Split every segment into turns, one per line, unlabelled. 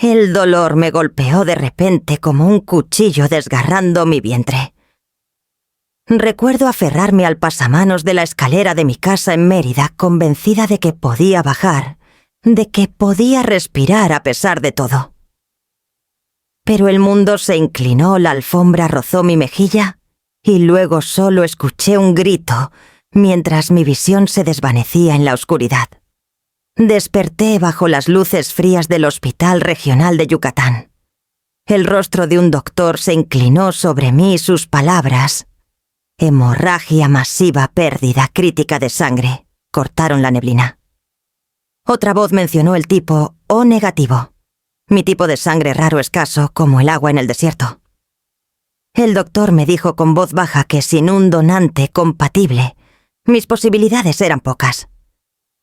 El dolor me golpeó de repente como un cuchillo desgarrando mi vientre. Recuerdo aferrarme al pasamanos de la escalera de mi casa en Mérida, convencida de que podía bajar, de que podía respirar a pesar de todo. Pero el mundo se inclinó, la alfombra rozó mi mejilla y luego solo escuché un grito mientras mi visión se desvanecía en la oscuridad. Desperté bajo las luces frías del Hospital Regional de Yucatán. El rostro de un doctor se inclinó sobre mí y sus palabras: hemorragia masiva, pérdida crítica de sangre, cortaron la neblina. Otra voz mencionó el tipo O negativo, mi tipo de sangre raro escaso como el agua en el desierto. El doctor me dijo con voz baja que sin un donante compatible, mis posibilidades eran pocas.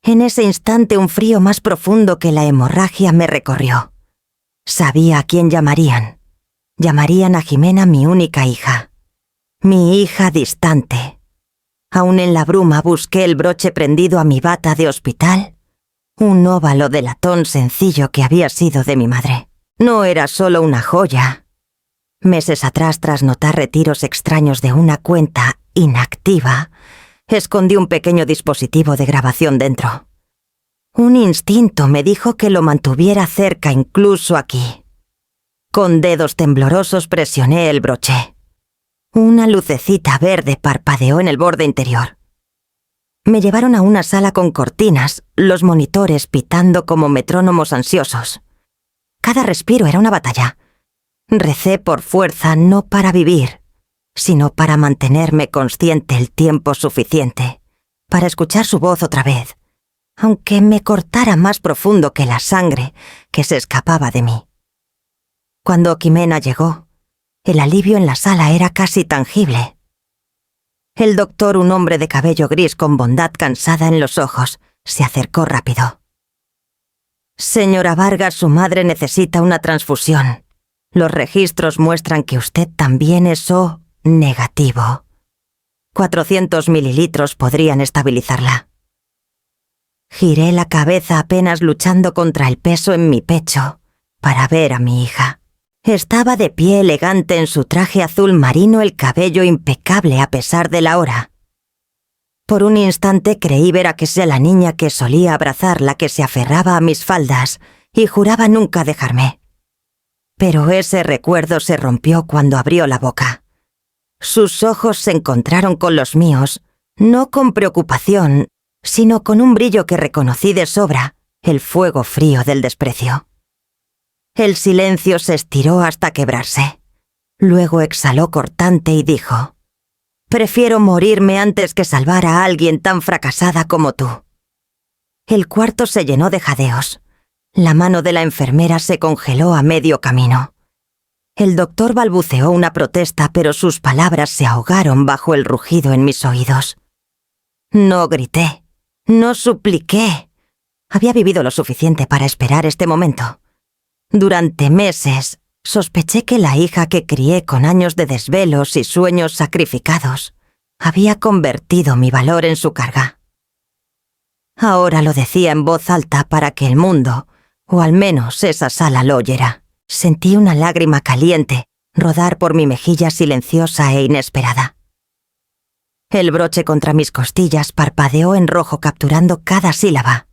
En ese instante un frío más profundo que la hemorragia me recorrió. Sabía a quién llamarían. Llamarían a Jimena, mi única hija. Mi hija distante. Aún en la bruma busqué el broche prendido a mi bata de hospital, un óvalo de latón sencillo que había sido de mi madre. No era solo una joya. Meses atrás, tras notar retiros extraños de una cuenta inactiva, escondí un pequeño dispositivo de grabación dentro. Un instinto me dijo que lo mantuviera cerca incluso aquí. Con dedos temblorosos presioné el broche. Una lucecita verde parpadeó en el borde interior. Me llevaron a una sala con cortinas, los monitores pitando como metrónomos ansiosos. Cada respiro era una batalla. Recé por fuerza, no para vivir, sino para mantenerme consciente el tiempo suficiente, para escuchar su voz otra vez, aunque me cortara más profundo que la sangre que se escapaba de mí. Cuando Jimena llegó, el alivio en la sala era casi tangible. El doctor, un hombre de cabello gris con bondad cansada en los ojos, se acercó rápido. Señora Vargas, su madre necesita una transfusión. Los registros muestran que usted también es O negativo. 400 mililitros podrían estabilizarla. Giré la cabeza apenas luchando contra el peso en mi pecho para ver a mi hija. Estaba de pie elegante en su traje azul marino, el cabello impecable a pesar de la hora. Por un instante creí ver a aquella la niña que solía abrazarla, que se aferraba a mis faldas y juraba nunca dejarme. Pero ese recuerdo se rompió cuando abrió la boca. Sus ojos se encontraron con los míos, no con preocupación, sino con un brillo que reconocí de sobra, el fuego frío del desprecio. El silencio se estiró hasta quebrarse. Luego exhaló cortante y dijo: «Prefiero morirme antes que salvar a alguien tan fracasada como tú». El cuarto se llenó de jadeos. La mano de la enfermera se congeló a medio camino. El doctor balbuceó una protesta, pero sus palabras se ahogaron bajo el rugido en mis oídos. No grité, no supliqué. Había vivido lo suficiente para esperar este momento. Durante meses, sospeché que la hija que crié con años de desvelos y sueños sacrificados había convertido mi valor en su carga. Ahora lo decía en voz alta para que el mundo, o al menos esa sala, lo oyera. Sentí una lágrima caliente rodar por mi mejilla silenciosa e inesperada. El broche contra mis costillas parpadeó en rojo capturando cada sílaba.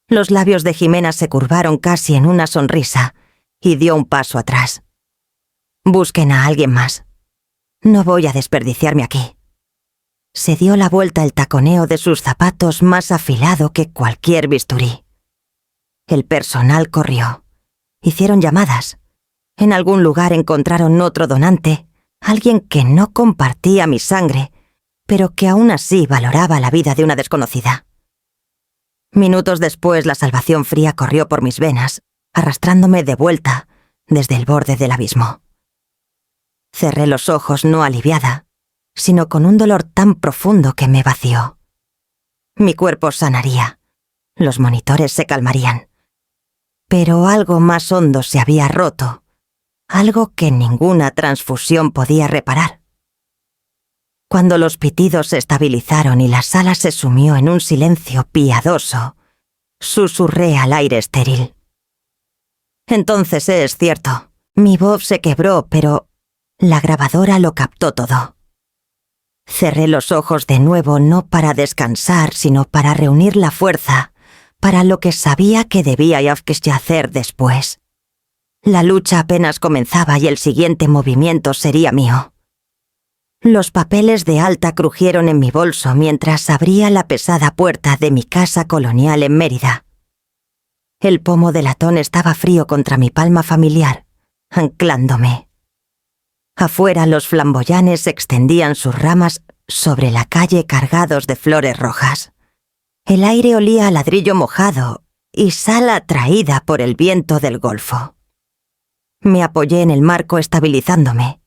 Los labios de Jimena se curvaron casi en una sonrisa y dio un paso atrás. «Busquen a alguien más. No voy a desperdiciarme aquí». Se dio la vuelta, el taconeo de sus zapatos más afilado que cualquier bisturí. El personal corrió. Hicieron llamadas. En algún lugar encontraron otro donante, alguien que no compartía mi sangre, pero que aún así valoraba la vida de una desconocida. Minutos después, la salvación fría corrió por mis venas, arrastrándome de vuelta desde el borde del abismo. Cerré los ojos no aliviada, sino con un dolor tan profundo que me vació. Mi cuerpo sanaría. Los monitores se calmarían. Pero algo más hondo se había roto, algo que ninguna transfusión podía reparar. Cuando los pitidos se estabilizaron y la sala se sumió en un silencio piadoso, susurré al aire estéril: Entonces es cierto. Mi voz se quebró, pero la grabadora lo captó todo. Cerré los ojos de nuevo, no para descansar, sino para reunir la fuerza, para lo que sabía que debía hacer después. La lucha apenas comenzaba y el siguiente movimiento sería mío. Los papeles de alta crujieron en mi bolso mientras abría la pesada puerta de mi casa colonial en Mérida. El pomo de latón estaba frío contra mi palma familiar, anclándome. Afuera los flamboyanes extendían sus ramas sobre la calle cargados de flores rojas. El aire olía a ladrillo mojado y sal atraída por el viento del Golfo. Me apoyé en el marco estabilizándome,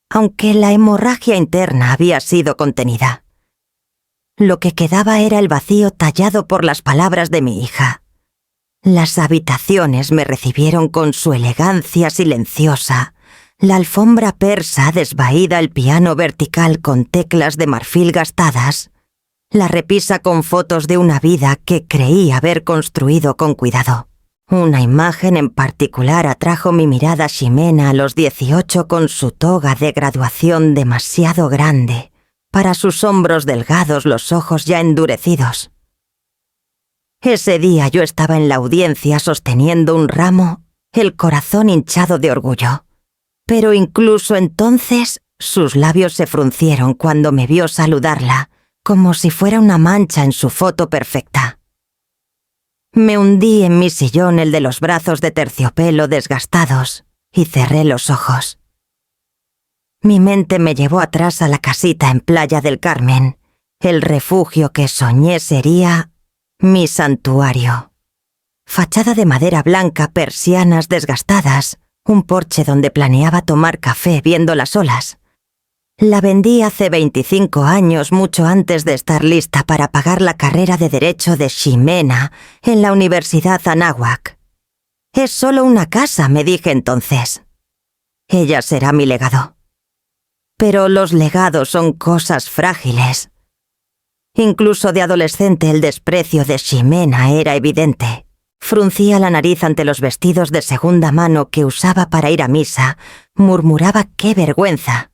aunque la hemorragia interna había sido contenida. Lo que quedaba era el vacío tallado por las palabras de mi hija. Las habitaciones me recibieron con su elegancia silenciosa, la alfombra persa desvaída, el piano vertical con teclas de marfil gastadas, la repisa con fotos de una vida que creí haber construido con cuidado. Una imagen en particular atrajo mi mirada. Ximena a los 18 con su toga de graduación demasiado grande, para sus hombros delgados, los ojos ya endurecidos. Ese día yo estaba en la audiencia sosteniendo un ramo, el corazón hinchado de orgullo. Pero incluso entonces sus labios se fruncieron cuando me vio saludarla, como si fuera una mancha en su foto perfecta. Me hundí en mi sillón, el de los brazos de terciopelo desgastados, y cerré los ojos. Mi mente me llevó atrás a la casita en Playa del Carmen, el refugio que soñé sería mi santuario. Fachada de madera blanca, persianas desgastadas, un porche donde planeaba tomar café viendo las olas. La vendí hace 25 años, mucho antes de estar lista para pagar la carrera de Derecho de Ximena en la Universidad Anáhuac. Es solo una casa, me dije entonces. Ella será mi legado. Pero los legados son cosas frágiles. Incluso de adolescente el desprecio de Ximena era evidente. Fruncía la nariz ante los vestidos de segunda mano que usaba para ir a misa, murmuraba qué vergüenza.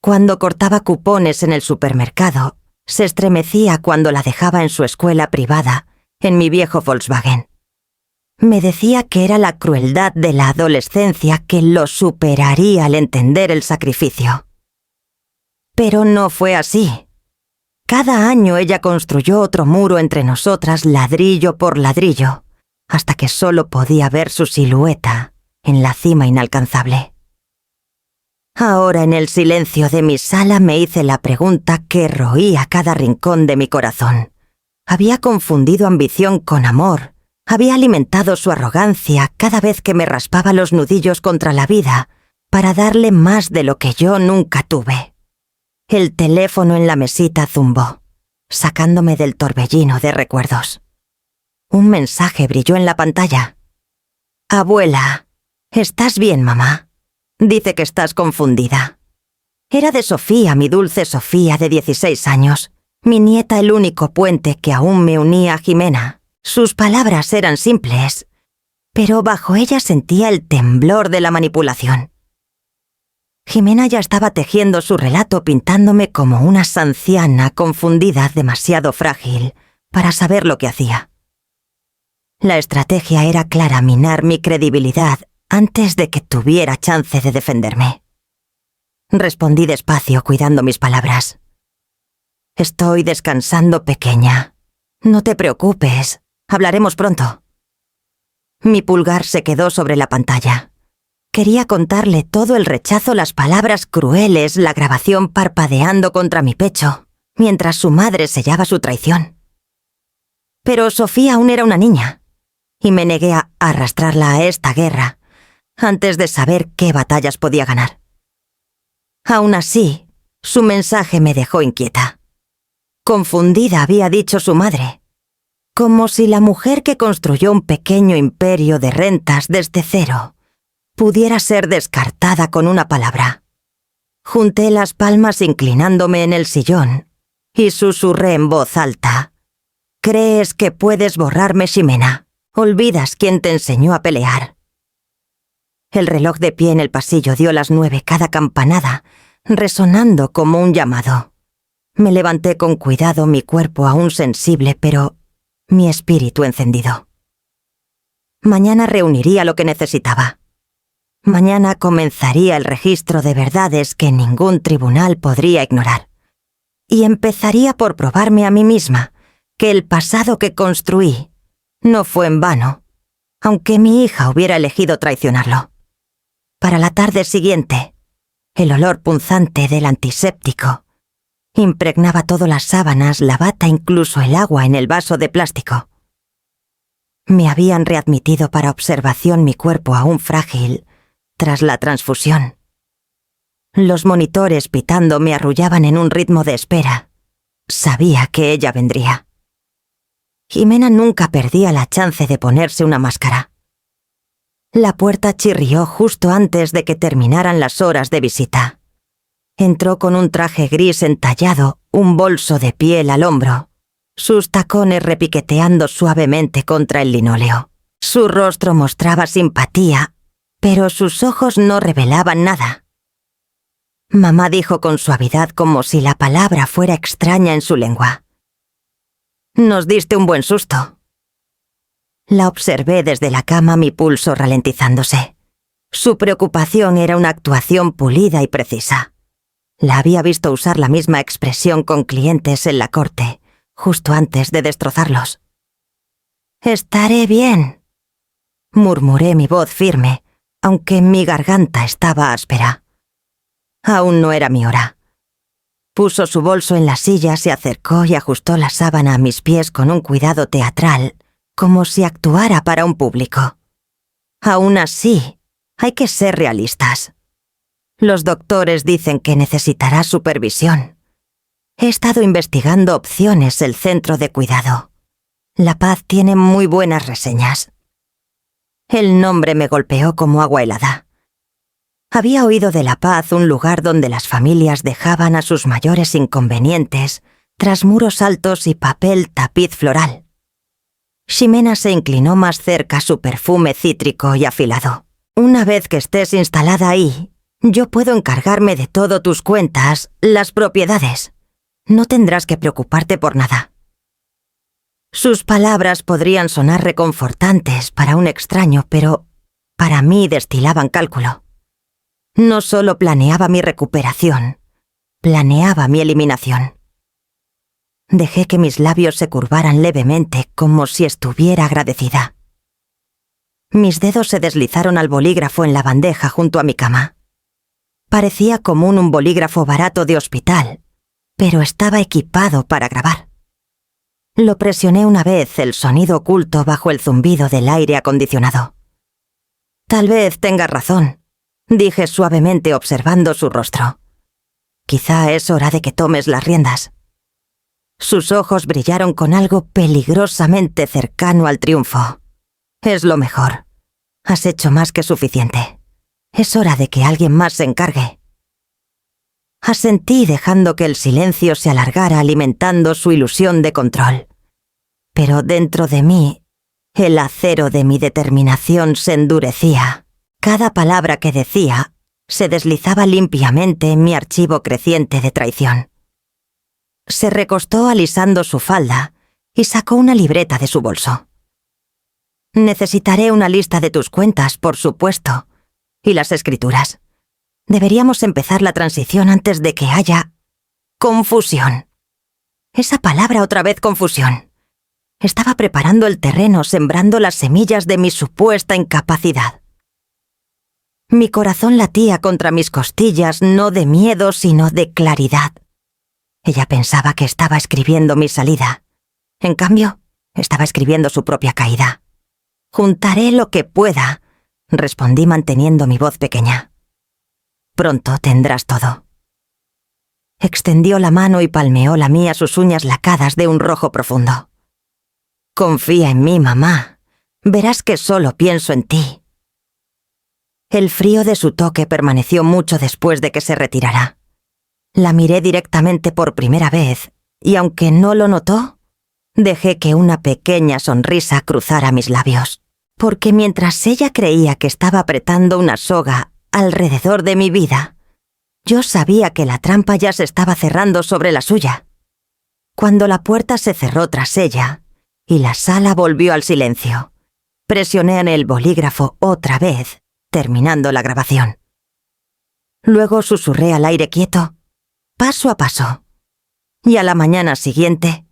Cuando cortaba cupones en el supermercado, se estremecía cuando la dejaba en su escuela privada, en mi viejo Volkswagen. Me decía que era la crueldad de la adolescencia que lo superaría al entender el sacrificio. Pero no fue así. Cada año ella construyó otro muro entre nosotras, ladrillo por ladrillo, hasta que solo podía ver su silueta en la cima inalcanzable. Ahora, en el silencio de mi sala, me hice la pregunta que roía cada rincón de mi corazón. Había confundido ambición con amor. Había alimentado su arrogancia cada vez que me raspaba los nudillos contra la vida para darle más de lo que yo nunca tuve. El teléfono en la mesita zumbó, sacándome del torbellino de recuerdos. Un mensaje brilló en la pantalla. «Abuela, ¿estás bien, mamá? Dice que estás confundida». Era de Sofía, mi dulce Sofía de 16 años, mi nieta, el único puente que aún me unía a Ximena. Sus palabras eran simples, pero bajo ellas sentía el temblor de la manipulación. Ximena ya estaba tejiendo su relato, pintándome como una anciana confundida, demasiado frágil para saber lo que hacía. La estrategia era clara: minar mi credibilidad antes de que tuviera chance de defenderme. Respondí despacio, cuidando mis palabras. «Estoy descansando, pequeña. No te preocupes, hablaremos pronto». Mi pulgar se quedó sobre la pantalla. Quería contarle todo el rechazo, las palabras crueles, la grabación parpadeando contra mi pecho, mientras su madre sellaba su traición. Pero Sofía aún era una niña, y me negué a arrastrarla a esta guerra antes de saber qué batallas podía ganar. Aún así, su mensaje me dejó inquieta. Confundida, había dicho su madre, como si la mujer que construyó un pequeño imperio de rentas desde cero pudiera ser descartada con una palabra. Junté las palmas inclinándome en el sillón y susurré en voz alta: «¿Crees que puedes borrarme, Ximena? Olvidas quién te enseñó a pelear. El reloj de pie en el pasillo dio las 9 cada campanada, resonando como un llamado. Me levanté con cuidado, mi cuerpo aún sensible, pero mi espíritu encendido. Mañana reuniría lo que necesitaba. Mañana comenzaría el registro de verdades que ningún tribunal podría ignorar. Y empezaría por probarme a mí misma que el pasado que construí no fue en vano, aunque mi hija hubiera elegido traicionarlo. Para la tarde siguiente, el olor punzante del antiséptico impregnaba todas las sábanas, la bata, incluso el agua en el vaso de plástico. Me habían readmitido para observación mi cuerpo aún frágil tras la transfusión. Los monitores pitando me arrullaban en un ritmo de espera. Sabía que ella vendría. Jimena nunca perdía la chance de ponerse una máscara. La puerta chirrió justo antes de que terminaran las horas de visita. Entró con un traje gris entallado, un bolso de piel al hombro, sus tacones repiqueteando suavemente contra el linóleo. Su rostro mostraba simpatía, pero sus ojos no revelaban nada. Mamá dijo con suavidad, como si la palabra fuera extraña en su lengua: «Nos diste un buen susto». La observé desde la cama, mi pulso ralentizándose. Su preocupación era una actuación pulida y precisa. La había visto usar la misma expresión con clientes en la corte, justo antes de destrozarlos. «Estaré bien», murmuré, mi voz firme, aunque mi garganta estaba áspera. Aún no era mi hora. Puso su bolso en la silla, se acercó y ajustó la sábana a mis pies con un cuidado teatral, como si actuara para un público. Aún así, hay que ser realistas. Los doctores dicen que necesitará supervisión. He estado investigando opciones el centro de cuidado. La Paz tiene muy buenas reseñas. El nombre me golpeó como agua helada. Había oído de La Paz, un lugar donde las familias dejaban a sus mayores inconvenientes tras muros altos y papel tapiz floral. Ximena se inclinó más cerca, su perfume cítrico y afilado. «Una vez que estés instalada ahí, yo puedo encargarme de todo, tus cuentas, las propiedades. No tendrás que preocuparte por nada». Sus palabras podrían sonar reconfortantes para un extraño, pero para mí destilaban cálculo. No solo planeaba mi recuperación, planeaba mi eliminación. Dejé que mis labios se curvaran levemente, como si estuviera agradecida. Mis dedos se deslizaron al bolígrafo en la bandeja junto a mi cama. Parecía común, un bolígrafo barato de hospital, pero estaba equipado para grabar. Lo presioné una vez, el sonido oculto bajo el zumbido del aire acondicionado. «Tal vez tengas razón», dije suavemente, observando su rostro. «Quizá es hora de que tomes las riendas». Sus ojos brillaron con algo peligrosamente cercano al triunfo. «Es lo mejor. Has hecho más que suficiente. Es hora de que alguien más se encargue». Asentí, dejando que el silencio se alargara, alimentando su ilusión de control. Pero dentro de mí, el acero de mi determinación se endurecía. Cada palabra que decía se deslizaba limpiamente en mi archivo creciente de traición. Se recostó alisando su falda y sacó una libreta de su bolso. «Necesitaré una lista de tus cuentas, por supuesto, y las escrituras. Deberíamos empezar la transición antes de que haya confusión». Esa palabra otra vez, confusión. Estaba preparando el terreno, sembrando las semillas de mi supuesta incapacidad. Mi corazón latía contra mis costillas, no de miedo, sino de claridad. Ella pensaba que estaba escribiendo mi salida. En cambio, estaba escribiendo su propia caída. «Juntaré lo que pueda», respondí manteniendo mi voz pequeña. «Pronto tendrás todo». Extendió la mano y palmeó la mía, sus uñas lacadas de un rojo profundo. «Confía en mí, mamá. Verás que solo pienso en ti». El frío de su toque permaneció mucho después de que se retirara. La miré directamente por primera vez, y aunque no lo notó, dejé que una pequeña sonrisa cruzara mis labios. porque mientras ella creía que estaba apretando una soga alrededor de mi vida, yo sabía que la trampa ya se estaba cerrando sobre la suya. Cuando la puerta se cerró tras ella y la sala volvió al silencio, presioné en el bolígrafo otra vez, terminando la grabación. Luego susurré al aire quieto, paso a paso, y a la mañana siguiente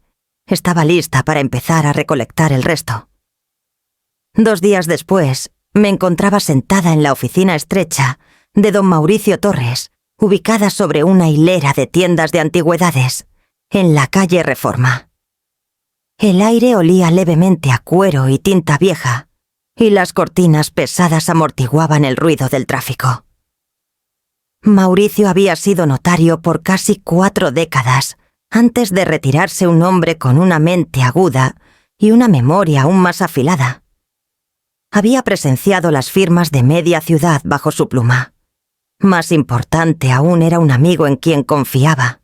estaba lista para empezar a recolectar el resto. 2 días después, me encontraba sentada en la oficina estrecha de don Mauricio Torres, ubicada sobre una hilera de tiendas de antigüedades, en la calle Reforma. El aire olía levemente a cuero y tinta vieja, y las cortinas pesadas amortiguaban el ruido del tráfico. Mauricio había sido notario por casi 4 décadas, antes de retirarse un hombre con una mente aguda y una memoria aún más afilada. Había presenciado las firmas de media ciudad bajo su pluma. Más importante aún era un amigo en quien confiaba.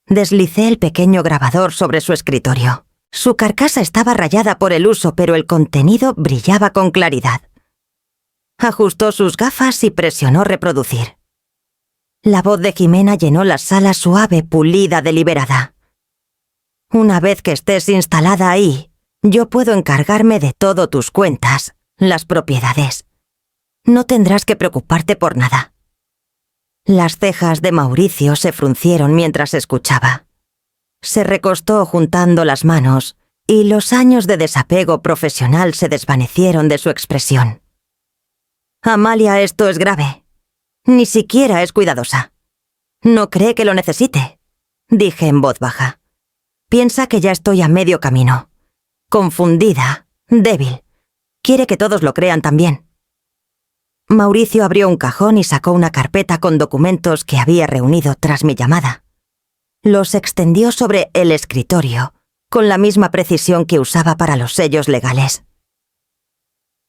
Deslicé el pequeño grabador sobre su escritorio. Su carcasa estaba rayada por el uso, pero el contenido brillaba con claridad. Ajustó sus gafas y presionó reproducir. La voz de Jimena llenó la sala suave, pulida, deliberada. Una vez que estés instalada ahí, yo puedo encargarme de todo tus cuentas, las propiedades. No tendrás que preocuparte por nada. Las cejas de Mauricio se fruncieron mientras escuchaba. Se recostó juntando las manos y los años de desapego profesional se desvanecieron de su expresión. Amalia, esto es grave. Ni siquiera es cuidadosa. No cree que lo necesite, dije en voz baja. Piensa que ya estoy a medio camino. Confundida, débil. Quiere que todos lo crean también. Mauricio abrió un cajón y sacó una carpeta con documentos que había reunido tras mi llamada. Los extendió sobre el escritorio, con la misma precisión que usaba para los sellos legales.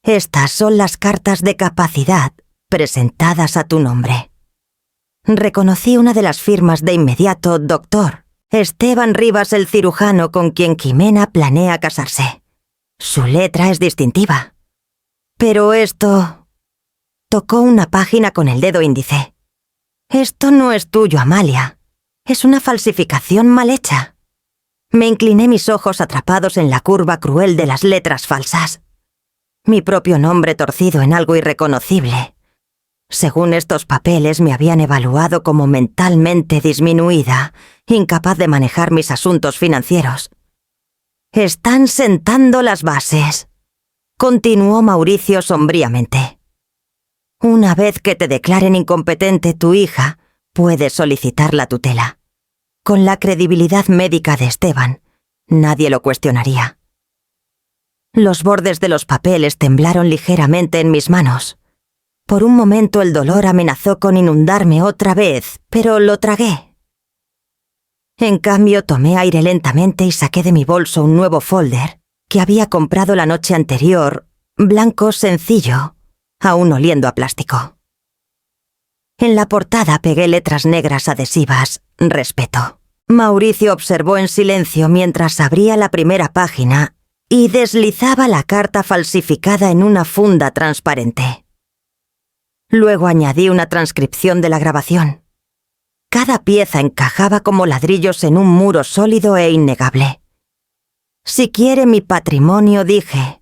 Estas son las cartas de capacidad presentadas a tu nombre. Reconocí una de las firmas de inmediato, doctor Esteban Rivas, el cirujano con quien Jimena planea casarse. Su letra es distintiva. Pero esto... Tocó una página con el dedo índice. Esto no es tuyo, Amalia. Es una falsificación mal hecha. Me incliné, mis ojos atrapados en la curva cruel de las letras falsas. Mi propio nombre torcido en algo irreconocible. Según estos papeles, me habían evaluado como mentalmente disminuida, incapaz de manejar mis asuntos financieros. Están sentando las bases, continuó Mauricio sombríamente. Una vez que te declaren incompetente tu hija, puedes solicitar la tutela. Con la credibilidad médica de Esteban, nadie lo cuestionaría. Los bordes de los papeles temblaron ligeramente en mis manos. Por un momento el dolor amenazó con inundarme otra vez, pero lo tragué. En cambio, tomé aire lentamente y saqué de mi bolso un nuevo folder que había comprado la noche anterior, blanco sencillo, aún oliendo a plástico. En la portada pegué letras negras adhesivas, respeto. Mauricio observó en silencio mientras abría la primera página y deslizaba la carta falsificada en una funda transparente. Luego añadí una transcripción de la grabación. Cada pieza encajaba como ladrillos en un muro sólido e innegable. Si quiere mi patrimonio, dije.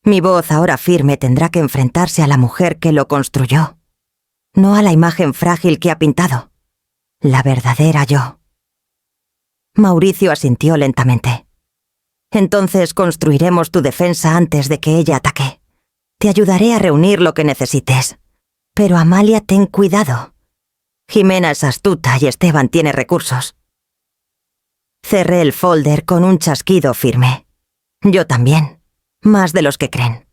Mi voz ahora firme tendrá que enfrentarse a la mujer que lo construyó, no a la imagen frágil que ha pintado, la verdadera yo. Mauricio asintió lentamente. Entonces construiremos tu defensa antes de que ella ataque. Te ayudaré a reunir lo que necesites. Pero Amalia, ten cuidado. Jimena es astuta y Esteban tiene recursos. Cerré el folder con un chasquido firme. Yo también. Más de los que creen.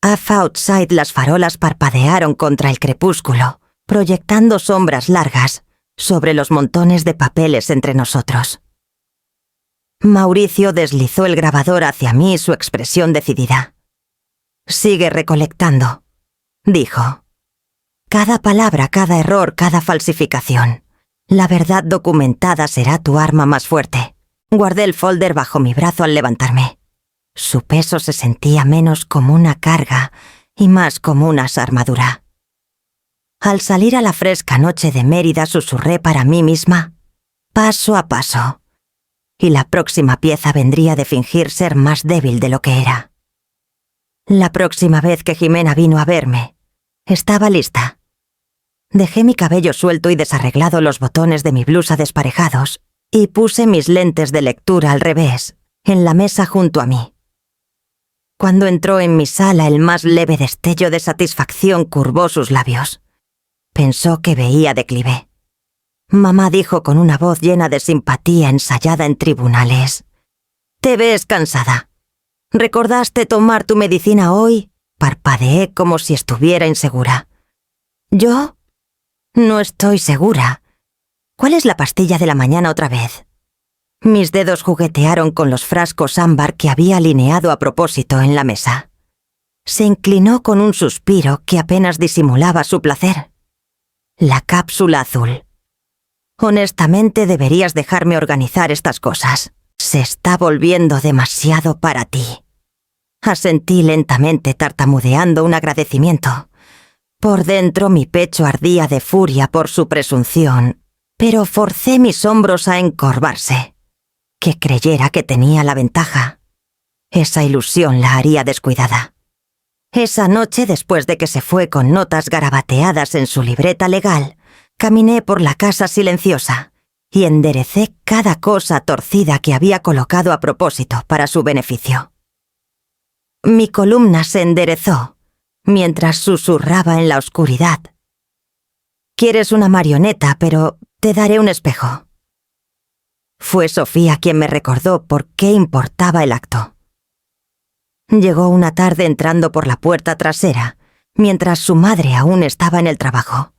Outside, las farolas parpadearon contra el crepúsculo, proyectando sombras largas sobre los montones de papeles entre nosotros. Mauricio deslizó el grabador hacia mí, su expresión decidida. Sigue recolectando, dijo. Cada palabra, cada error, cada falsificación. La verdad documentada será tu arma más fuerte. Guardé el folder bajo mi brazo al levantarme. Su peso se sentía menos como una carga y más como una armadura. Al salir a la fresca noche de Mérida susurré para mí misma, paso a paso, y la próxima pieza vendría de fingir ser más débil de lo que era. La próxima vez que Jimena vino a verme, estaba lista. Dejé mi cabello suelto y desarreglado los botones de mi blusa desparejados y puse mis lentes de lectura al revés, en la mesa junto a mí. Cuando entró en mi sala, el más leve destello de satisfacción curvó sus labios. Pensó que veía declive. Mamá dijo con una voz llena de simpatía ensayada en tribunales: «Te ves cansada. ¿Recordaste tomar tu medicina hoy?». Parpadeé como si estuviera insegura. «¿Yo? No estoy segura. ¿Cuál es la pastilla de la mañana otra vez?». Mis dedos juguetearon con los frascos ámbar que había alineado a propósito en la mesa. Se inclinó con un suspiro que apenas disimulaba su placer. «La cápsula azul. Honestamente deberías dejarme organizar estas cosas. Se está volviendo demasiado para ti». Asentí lentamente, tartamudeando un agradecimiento. Por dentro mi pecho ardía de furia por su presunción, pero forcé mis hombros a encorvarse. Que creyera que tenía la ventaja. Esa ilusión la haría descuidada. Esa noche, después de que se fue con notas garabateadas en su libreta legal, caminé por la casa silenciosa y enderecé cada cosa torcida que había colocado a propósito para su beneficio. Mi columna se enderezó mientras susurraba en la oscuridad: «Quieres una marioneta, pero te daré un espejo». Fue Sofía quien me recordó por qué importaba el acto. Llegó una tarde entrando por la puerta trasera, mientras su madre aún estaba en el trabajo.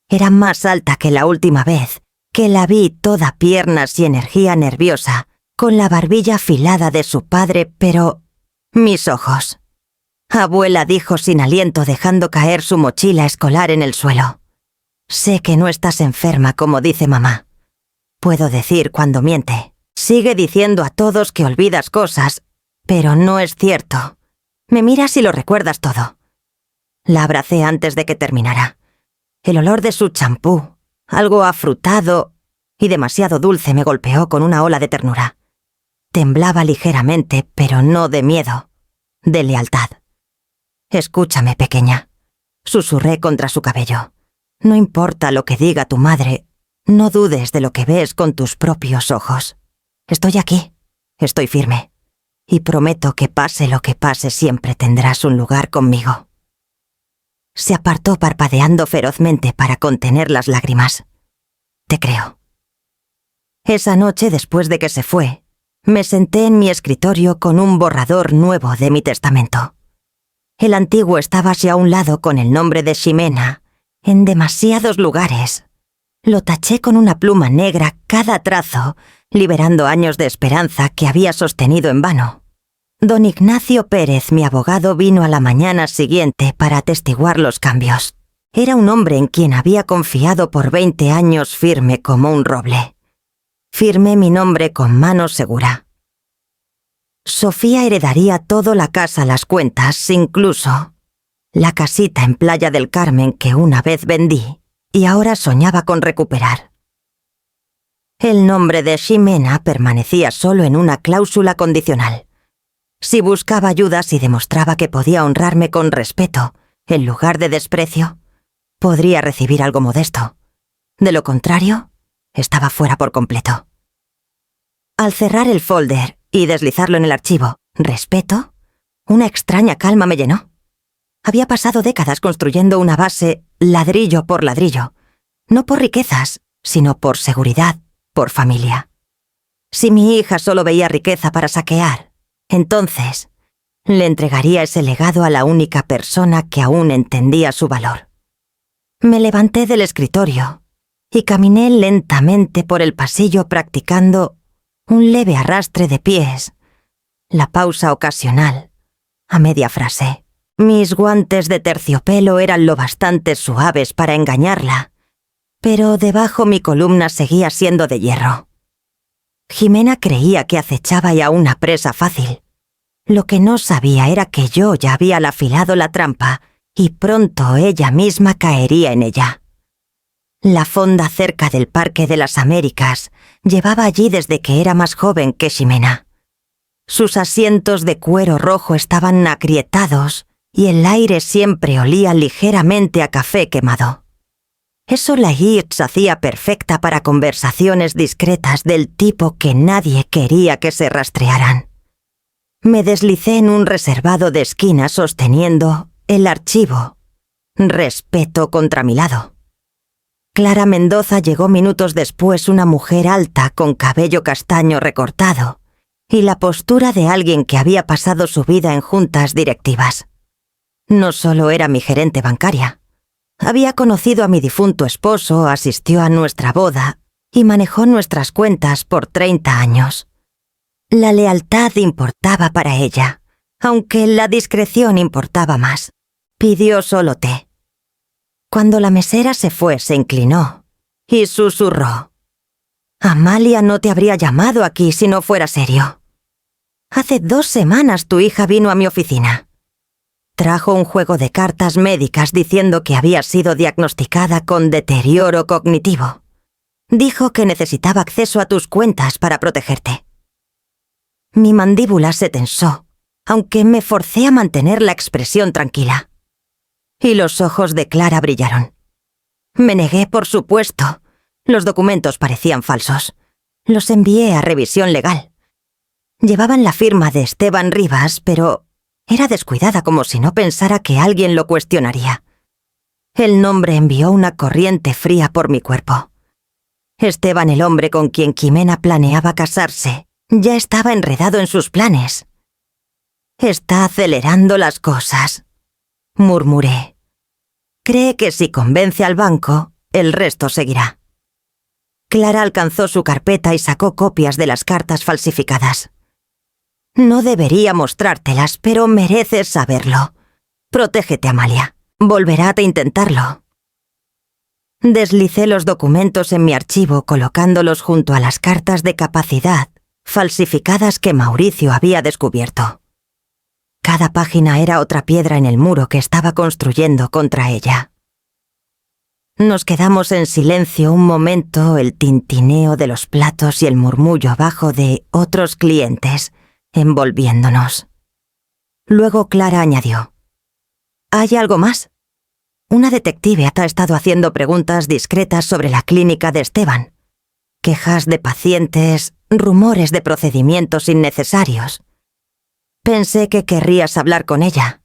Era más alta que la última vez, que la vi toda piernas y energía nerviosa, con la barbilla afilada de su padre, pero... mis ojos. «Abuela», dijo sin aliento, dejando caer su mochila escolar en el suelo. «Sé que no estás enferma como dice mamá. Puedo decir cuando miente. Sigue diciendo a todos que olvidas cosas, pero no es cierto. Me miras y lo recuerdas todo». La abracé antes de que terminara. El olor de su champú, algo afrutado y demasiado dulce, me golpeó con una ola de ternura. Temblaba ligeramente, pero no de miedo, de lealtad. «Escúchame, pequeña», susurré contra su cabello. «No importa lo que diga tu madre, no dudes de lo que ves con tus propios ojos. Estoy aquí, estoy firme, y prometo que pase lo que pase siempre tendrás un lugar conmigo». Se apartó parpadeando ferozmente para contener las lágrimas. «Te creo». Esa noche, después de que se fue, me senté en mi escritorio con un borrador nuevo de mi testamento. El antiguo estaba hacia un lado con el nombre de Ximena, en demasiados lugares. Lo taché con una pluma negra cada trazo, liberando años de esperanza que había sostenido en vano. Don Ignacio Pérez, mi abogado, vino a la mañana siguiente para atestiguar los cambios. Era un hombre en quien había confiado por 20 años, firme como un roble. Firmé mi nombre con mano segura. Sofía heredaría todo: la casa, las cuentas, incluso la casita en Playa del Carmen que una vez vendí y ahora soñaba con recuperar. El nombre de Ximena permanecía solo en una cláusula condicional. Si buscaba ayuda, si demostraba que podía honrarme con respeto en lugar de desprecio, podría recibir algo modesto. De lo contrario, estaba fuera por completo. Al cerrar el folder y deslizarlo en el archivo «Respeto», una extraña calma me llenó. Había pasado décadas construyendo una base ladrillo por ladrillo, no por riquezas, sino por seguridad, por familia. Si mi hija solo veía riqueza para saquear, entonces le entregaría ese legado a la única persona que aún entendía su valor. Me levanté del escritorio y caminé lentamente por el pasillo practicando un leve arrastre de pies, la pausa ocasional, a media frase. Mis guantes de terciopelo eran lo bastante suaves para engañarla, pero debajo mi columna seguía siendo de hierro. Jimena creía que acechaba ya una presa fácil. Lo que no sabía era que yo ya había afilado la trampa y pronto ella misma caería en ella. La fonda cerca del Parque de las Américas llevaba allí desde que era más joven que Ximena. Sus asientos de cuero rojo estaban agrietados y el aire siempre olía ligeramente a café quemado. Eso la Yeats hacía perfecta para conversaciones discretas del tipo que nadie quería que se rastrearan. Me deslicé en un reservado de esquina sosteniendo el archivo. Respeto contra mi lado. Clara Mendoza llegó minutos después, una mujer alta con cabello castaño recortado y la postura de alguien que había pasado su vida en juntas directivas. No solo era mi gerente bancaria. Había conocido a mi difunto esposo, asistió a nuestra boda y manejó nuestras cuentas por 30 años. La lealtad importaba para ella, aunque la discreción importaba más. Pidió solo té. Cuando la mesera se fue, se inclinó y susurró: «Amalia no te habría llamado aquí si no fuera serio. Hace 2 semanas tu hija vino a mi oficina. Trajo un juego de cartas médicas diciendo que había sido diagnosticada con deterioro cognitivo. Dijo que necesitaba acceso a tus cuentas para protegerte». Mi mandíbula se tensó, aunque me forcé a mantener la expresión tranquila. Y los ojos de Clara brillaron. Me negué, por supuesto. Los documentos parecían falsos. Los envié a revisión legal. Llevaban la firma de Esteban Rivas, pero era descuidada, como si no pensara que alguien lo cuestionaría. El nombre envió una corriente fría por mi cuerpo. Esteban, el hombre con quien Ximena planeaba casarse, ya estaba enredado en sus planes. «Está acelerando las cosas», murmuré. «Cree que si convence al banco, el resto seguirá». Clara alcanzó su carpeta y sacó copias de las cartas falsificadas. «No debería mostrártelas, pero mereces saberlo. Protégete, Amalia. Volverá a intentarlo». Deslicé los documentos en mi archivo colocándolos junto a las cartas de capacidad falsificadas que Mauricio había descubierto. Cada página era otra piedra en el muro que estaba construyendo contra ella. Nos quedamos en silencio un momento, el tintineo de los platos y el murmullo bajo de otros clientes envolviéndonos. Luego Clara añadió: «¿Hay algo más?» Una detective ha estado haciendo preguntas discretas sobre la clínica de Esteban. Quejas de pacientes, rumores de procedimientos innecesarios. Pensé que querrías hablar con ella.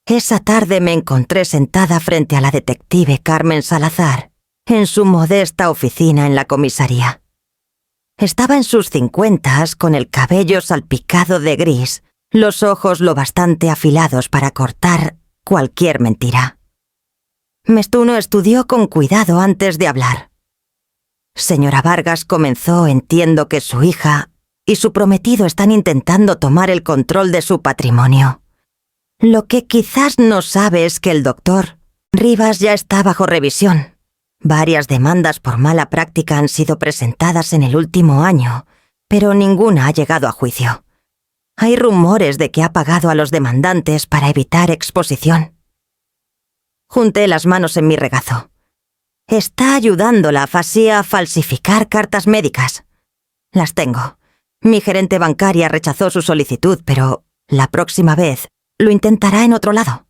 Esa tarde me encontré sentada frente a la detective Carmen Salazar, en su modesta oficina en la comisaría. Estaba en sus 50s, con el cabello salpicado de gris, los ojos lo bastante afilados para cortar cualquier mentira. Mestuno estudió con cuidado antes de hablar. «Señora Vargas», comenzó, «entiendo que su hija y su prometido están intentando tomar el control de su patrimonio. Lo que quizás no sabe es que el doctor Rivas ya está bajo revisión. Varias demandas por mala práctica han sido presentadas en el último año, pero ninguna ha llegado a juicio. Hay rumores de que ha pagado a los demandantes para evitar exposición». Junté las manos en mi regazo. «Está ayudando la FASIA a falsificar cartas médicas. Las tengo. Mi gerente bancaria rechazó su solicitud, pero la próxima vez lo intentará en otro lado.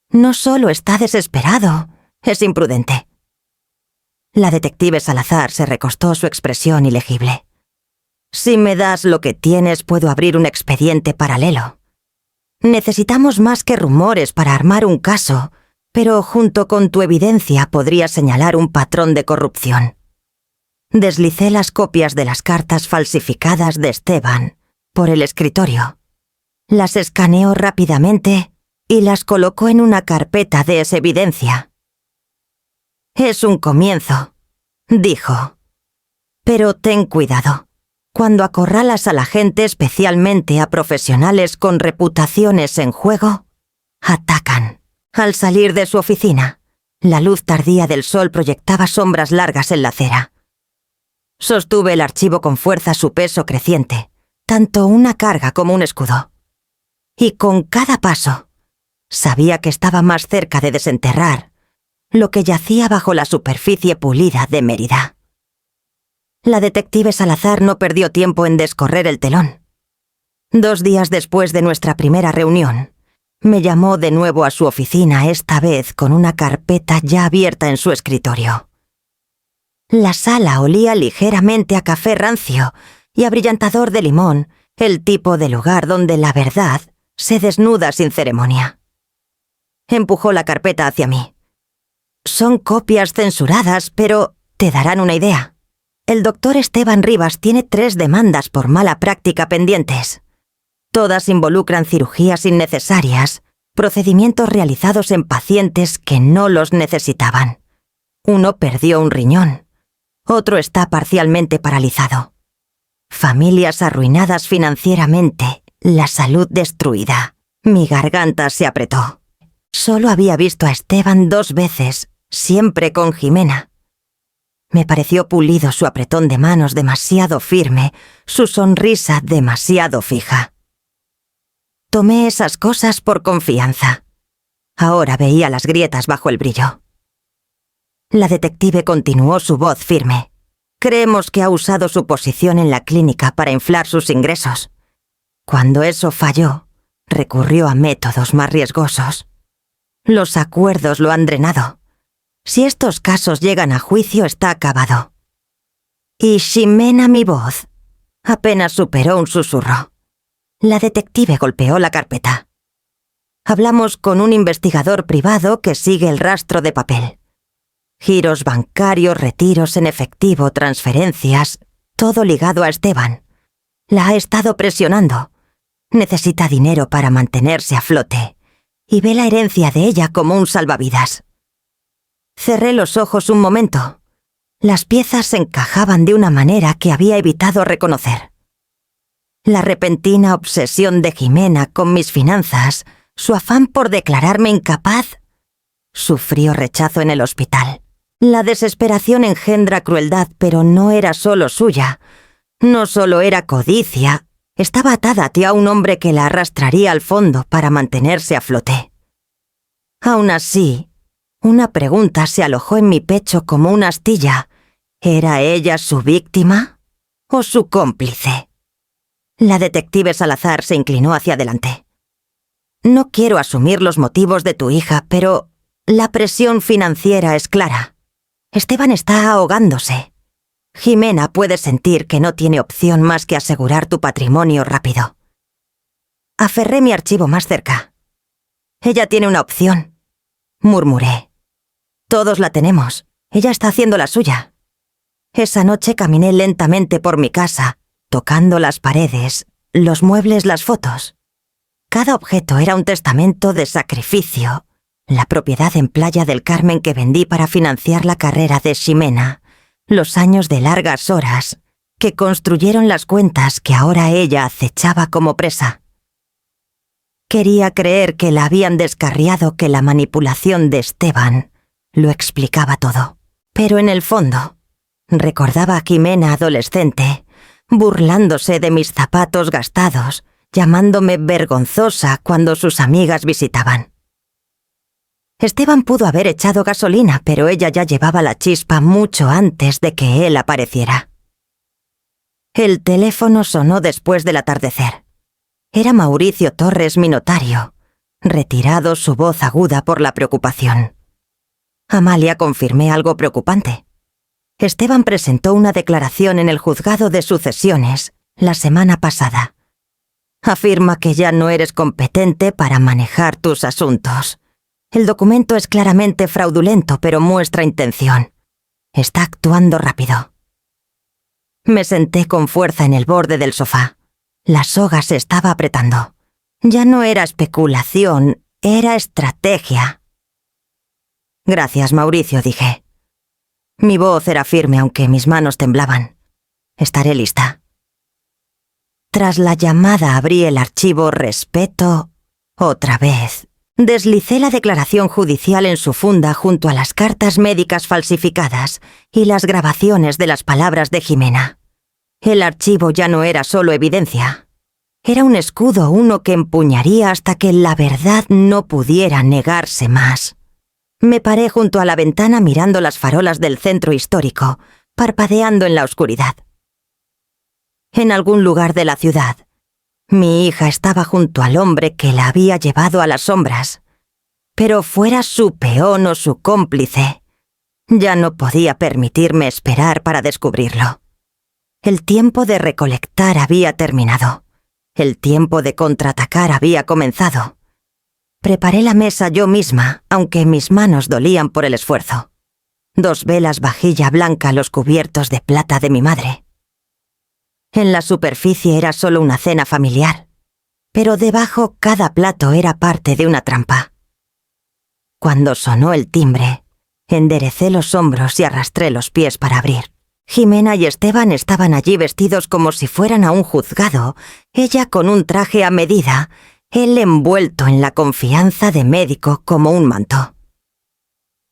No solo está desesperado, es imprudente». La detective Salazar se recostó, su expresión ilegible. «Si me das lo que tienes, puedo abrir un expediente paralelo. Necesitamos más que rumores para armar un caso, pero junto con tu evidencia podría señalar un patrón de corrupción». Deslicé las copias de las cartas falsificadas de Esteban por el escritorio. Las escaneó rápidamente y las colocó en una carpeta de esa evidencia. «Es un comienzo», dijo. «Pero ten cuidado. Cuando acorralas a la gente, especialmente a profesionales con reputaciones en juego, atacan». Al salir de su oficina, la luz tardía del sol proyectaba sombras largas en la acera. Sostuve el archivo con fuerza, su peso creciente, tanto una carga como un escudo. y con cada paso sabía que estaba más cerca de desenterrar lo que yacía bajo la superficie pulida de Mérida. La detective Salazar no perdió tiempo en descorrer el telón. 2 días después de nuestra primera reunión, me llamó de nuevo a su oficina, esta vez con una carpeta ya abierta en su escritorio. La sala olía ligeramente a café rancio y a brillantador de limón, el tipo de lugar donde la verdad se desnuda sin ceremonia. Empujó la carpeta hacia mí. Son copias censuradas, pero te darán una idea. El doctor Esteban Rivas tiene 3 demandas por mala práctica pendientes. Todas involucran cirugías innecesarias, procedimientos realizados en pacientes que no los necesitaban. Uno perdió un riñón. Otro está parcialmente paralizado. Familias arruinadas financieramente, la salud destruida. Mi garganta se apretó. Solo había visto a Esteban 2 veces, siempre con Jimena. Me pareció pulido su apretón de manos demasiado firme, su sonrisa demasiado fija. Tomé esas cosas por confianza. Ahora veía las grietas bajo el brillo. La detective continuó su voz firme. Creemos que ha usado su posición en la clínica para inflar sus ingresos. Cuando eso falló, recurrió a métodos más riesgosos. Los acuerdos lo han drenado. Si estos casos llegan a juicio, está acabado. Y Ximena, mi voz, apenas superó un susurro. La detective golpeó la carpeta. Hablamos con un investigador privado que sigue el rastro de papel. Giros bancarios, retiros en efectivo, transferencias, todo ligado a Esteban. La ha estado presionando. Necesita dinero para mantenerse a flote y ve la herencia de ella como un salvavidas. Cerré los ojos un momento. Las piezas se encajaban de una manera que había evitado reconocer. La repentina obsesión de Jimena con mis finanzas, su afán por declararme incapaz. Sufrió rechazo en el hospital. La desesperación engendra crueldad, pero no era solo suya. No solo era codicia, estaba atada a un hombre que la arrastraría al fondo para mantenerse a flote. Aún así, una pregunta se alojó en mi pecho como una astilla. ¿Era ella su víctima o su cómplice? La detective Salazar se inclinó hacia adelante. No quiero asumir los motivos de tu hija, pero la presión financiera es clara. Esteban está ahogándose. Jimena puede sentir que no tiene opción más que asegurar tu patrimonio rápido. Aferré mi archivo más cerca. Ella tiene una opción, murmuré. Todos la tenemos. Ella está haciendo la suya. Esa noche caminé lentamente por mi casa, tocando las paredes, los muebles, las fotos. Cada objeto era un testamento de sacrificio. La propiedad en Playa del Carmen que vendí para financiar la carrera de Ximena. Los años de largas horas que construyeron las cuentas que ahora ella acechaba como presa. Quería creer que la habían descarriado, que la manipulación de Esteban lo explicaba todo. Pero en el fondo, recordaba a Jimena adolescente, burlándose de mis zapatos gastados, llamándome vergonzosa cuando sus amigas visitaban. Esteban pudo haber echado gasolina, pero ella ya llevaba la chispa mucho antes de que él apareciera. El teléfono sonó después del atardecer. Era Mauricio Torres, mi notario, retirado, su voz aguda por la preocupación. Amalia, confirmé algo preocupante. Esteban presentó una declaración en el juzgado de sucesiones la semana pasada. Afirma que ya no eres competente para manejar tus asuntos. El documento es claramente fraudulento, pero muestra intención. Está actuando rápido. Me senté con fuerza en el borde del sofá. La soga se estaba apretando. Ya no era especulación, era estrategia. Gracias, Mauricio, dije. Mi voz era firme, aunque mis manos temblaban. Estaré lista. Tras la llamada abrí el archivo Respeto otra vez. Deslicé la declaración judicial en su funda junto a las cartas médicas falsificadas y las grabaciones de las palabras de Jimena. El archivo ya no era solo evidencia. Era un escudo, uno que empuñaría hasta que la verdad no pudiera negarse más. Me paré junto a la ventana mirando las farolas del centro histórico, parpadeando en la oscuridad. En algún lugar de la ciudad, mi hija estaba junto al hombre que la había llevado a las sombras, pero fuera su peón o su cómplice, ya no podía permitirme esperar para descubrirlo. El tiempo de recolectar había terminado. El tiempo de contraatacar había comenzado. Preparé la mesa yo misma, aunque mis manos dolían por el esfuerzo. 2 velas vajilla blanca a los cubiertos de plata de mi madre. En la superficie era solo una cena familiar, pero debajo cada plato era parte de una trampa. Cuando sonó el timbre, enderecé los hombros y arrastré los pies para abrir. Jimena y Esteban estaban allí vestidos como si fueran a un juzgado, ella con un traje a medida, él envuelto en la confianza de médico como un manto.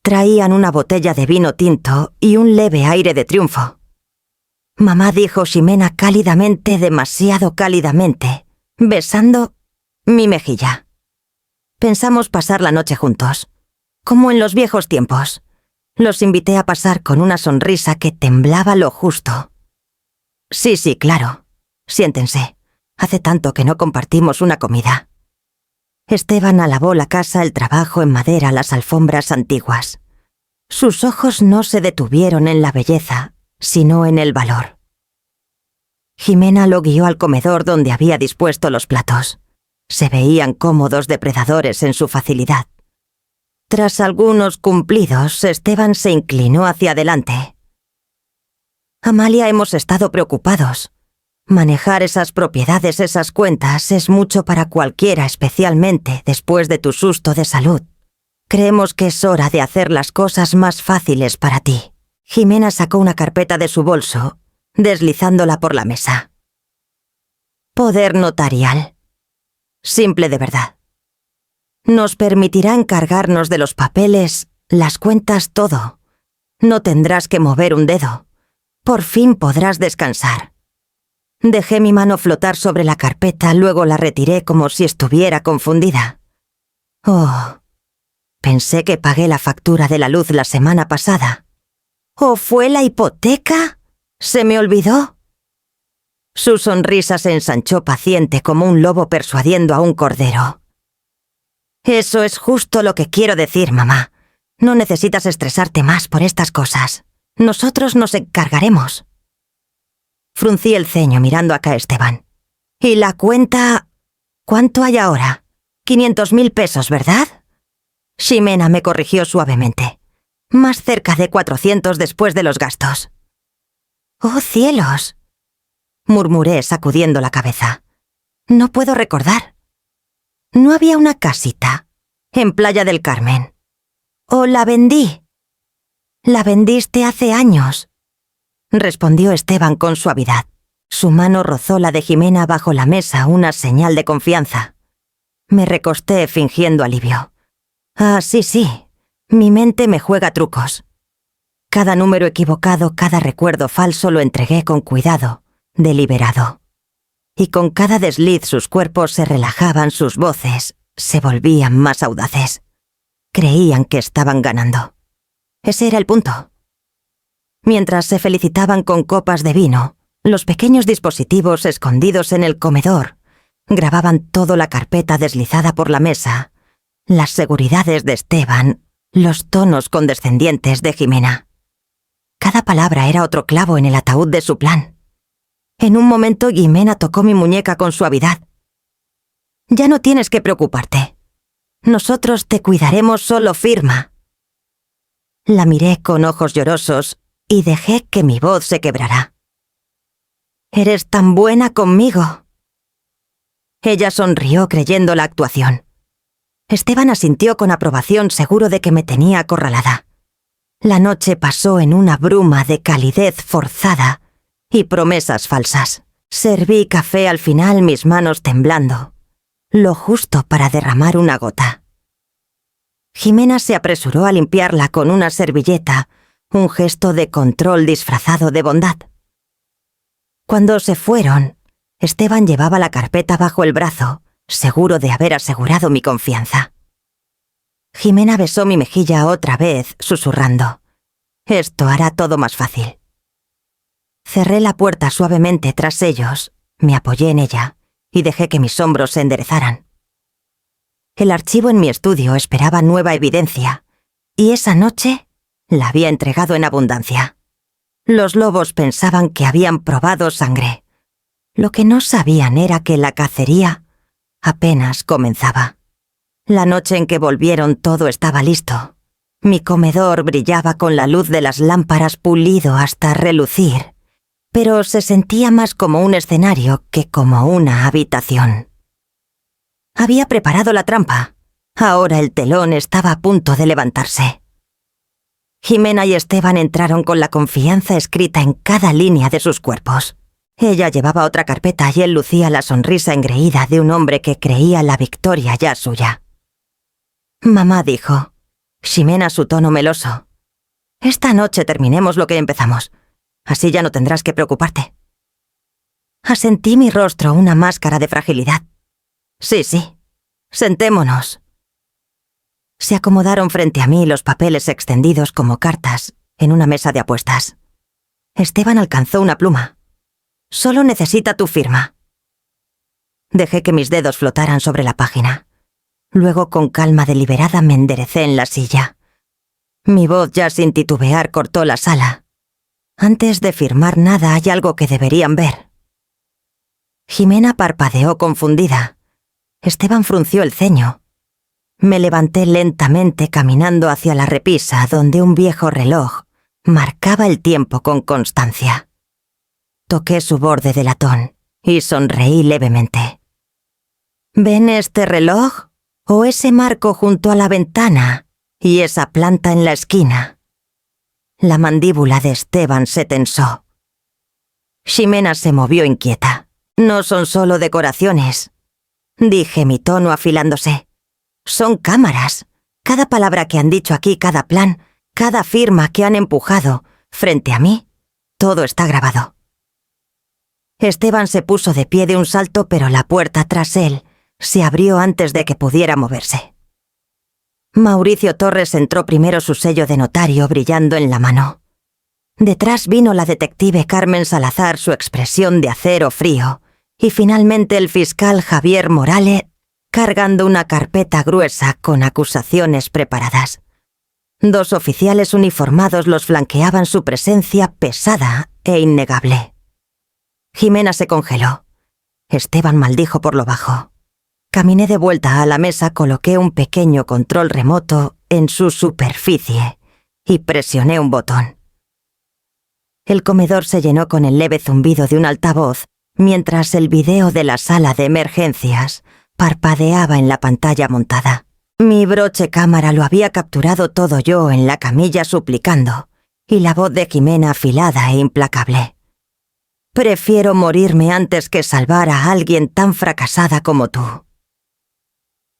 Traían una botella de vino tinto y un leve aire de triunfo. Mamá dijo Ximena cálidamente, demasiado cálidamente, besando mi mejilla. Pensamos pasar la noche juntos, como en los viejos tiempos. Los invité a pasar con una sonrisa que temblaba lo justo. Sí, claro. Siéntense. Hace tanto que no compartimos una comida. Esteban alabó la casa, el trabajo en madera, las alfombras antiguas. Sus ojos no se detuvieron en la belleza, sino en el valor. Jimena lo guió al comedor donde había dispuesto los platos. Se veían cómodos depredadores en su facilidad. Tras algunos cumplidos, Esteban se inclinó hacia adelante. Amalia, hemos estado preocupados. Manejar esas propiedades, esas cuentas, es mucho para cualquiera, especialmente después de tu susto de salud. Creemos que es hora de hacer las cosas más fáciles para ti. Jimena sacó una carpeta de su bolso, deslizándola por la mesa. Poder notarial. Simple de verdad. Nos permitirá encargarnos de los papeles, las cuentas, todo. No tendrás que mover un dedo. Por fin podrás descansar. Dejé mi mano flotar sobre la carpeta, luego la retiré como si estuviera confundida. Oh, pensé que pagué la factura de la luz la semana pasada. ¿O fue la hipoteca? ¿Se me olvidó? Su sonrisa se ensanchó paciente como un lobo persuadiendo a un cordero. Eso es justo lo que quiero decir, mamá. No necesitas estresarte más por estas cosas. Nosotros nos encargaremos. Fruncí el ceño mirando acá a Esteban. ¿Y la cuenta? ¿Cuánto hay ahora? 500.000 pesos, ¿verdad? Ximena me corrigió suavemente. Más cerca de 400 después de los gastos. ¡Oh, cielos!, murmuré sacudiendo la cabeza. No puedo recordar. ¿No había una casita en Playa del Carmen? ¿O la vendí? La vendiste hace años, respondió Esteban con suavidad. Su mano rozó la de Jimena bajo la mesa, una señal de confianza. Me recosté fingiendo alivio. Ah, sí, mi mente me juega trucos. Cada número equivocado, cada recuerdo falso lo entregué con cuidado, deliberado. Y con cada desliz sus cuerpos se relajaban, sus voces se volvían más audaces. Creían que estaban ganando. Ese era el punto. Mientras se felicitaban con copas de vino, los pequeños dispositivos escondidos en el comedor grababan toda la carpeta deslizada por la mesa, las seguridades de Esteban, los tonos condescendientes de Jimena. Cada palabra era otro clavo en el ataúd de su plan. En un momento Jimena tocó mi muñeca con suavidad. Ya no tienes que preocuparte. Nosotros te cuidaremos, solo firma. La miré con ojos llorosos y dejé que mi voz se quebrara. Eres tan buena conmigo. Ella sonrió creyendo la actuación. Esteban asintió con aprobación, seguro de que me tenía acorralada. La noche pasó en una bruma de calidez forzada y promesas falsas. Serví café al final, mis manos temblando, lo justo para derramar una gota. Jimena se apresuró a limpiarla con una servilleta, un gesto de control disfrazado de bondad. Cuando se fueron, Esteban llevaba la carpeta bajo el brazo, seguro de haber asegurado mi confianza. Jimena besó mi mejilla otra vez, susurrando: «Esto hará todo más fácil». Cerré la puerta suavemente tras ellos, me apoyé en ella y dejé que mis hombros se enderezaran. El archivo en mi estudio esperaba nueva evidencia, y esa noche la había entregado en abundancia. Los lobos pensaban que habían probado sangre. Lo que no sabían era que la cacería apenas comenzaba. La noche en que volvieron todo estaba listo. Mi comedor brillaba con la luz de las lámparas pulido hasta relucir, pero se sentía más como un escenario que como una habitación. Había preparado la trampa. Ahora el telón estaba a punto de levantarse. Jimena y Esteban entraron con la confianza escrita en cada línea de sus cuerpos. Ella llevaba otra carpeta y él lucía la sonrisa engreída de un hombre que creía la victoria ya suya. «Mamá», dijo, Ximena su tono meloso, «esta noche terminemos lo que empezamos. Así ya no tendrás que preocuparte». Asentí, mi rostro una máscara de fragilidad. «Sí, sentémonos». Se acomodaron frente a mí los papeles extendidos como cartas en una mesa de apuestas. Esteban alcanzó una pluma. «Solo necesita tu firma». Dejé que mis dedos flotaran sobre la página. Luego, con calma deliberada, me enderecé en la silla. Mi voz, ya sin titubear, cortó la sala. «Antes de firmar nada hay algo que deberían ver». Jimena parpadeó confundida. Esteban frunció el ceño. Me levanté lentamente caminando hacia la repisa donde un viejo reloj marcaba el tiempo con constancia. Toqué su borde de latón y sonreí levemente. «¿Ven este reloj? ¿O ese marco junto a la ventana y esa planta en la esquina?» La mandíbula de Esteban se tensó. Ximena se movió inquieta. «No son solo decoraciones», dije, mi tono afilándose. «Son cámaras. Cada palabra que han dicho aquí, cada plan, cada firma que han empujado frente a mí, todo está grabado». Esteban se puso de pie de un salto, pero la puerta tras él se abrió antes de que pudiera moverse. Mauricio Torres entró primero, su sello de notario brillando en la mano. Detrás vino la detective Carmen Salazar, su expresión de acero frío, y finalmente el fiscal Javier Morales, cargando una carpeta gruesa con acusaciones preparadas. 2 oficiales uniformados los flanqueaban, su presencia pesada e innegable. Jimena se congeló. Esteban maldijo por lo bajo. Caminé de vuelta a la mesa, coloqué un pequeño control remoto en su superficie y presioné un botón. El comedor se llenó con el leve zumbido de un altavoz, mientras el video de la sala de emergencias parpadeaba en la pantalla montada. Mi broche cámara lo había capturado todo, yo en la camilla suplicando, y la voz de Jimena afilada e implacable. «Prefiero morirme antes que salvar a alguien tan fracasada como tú».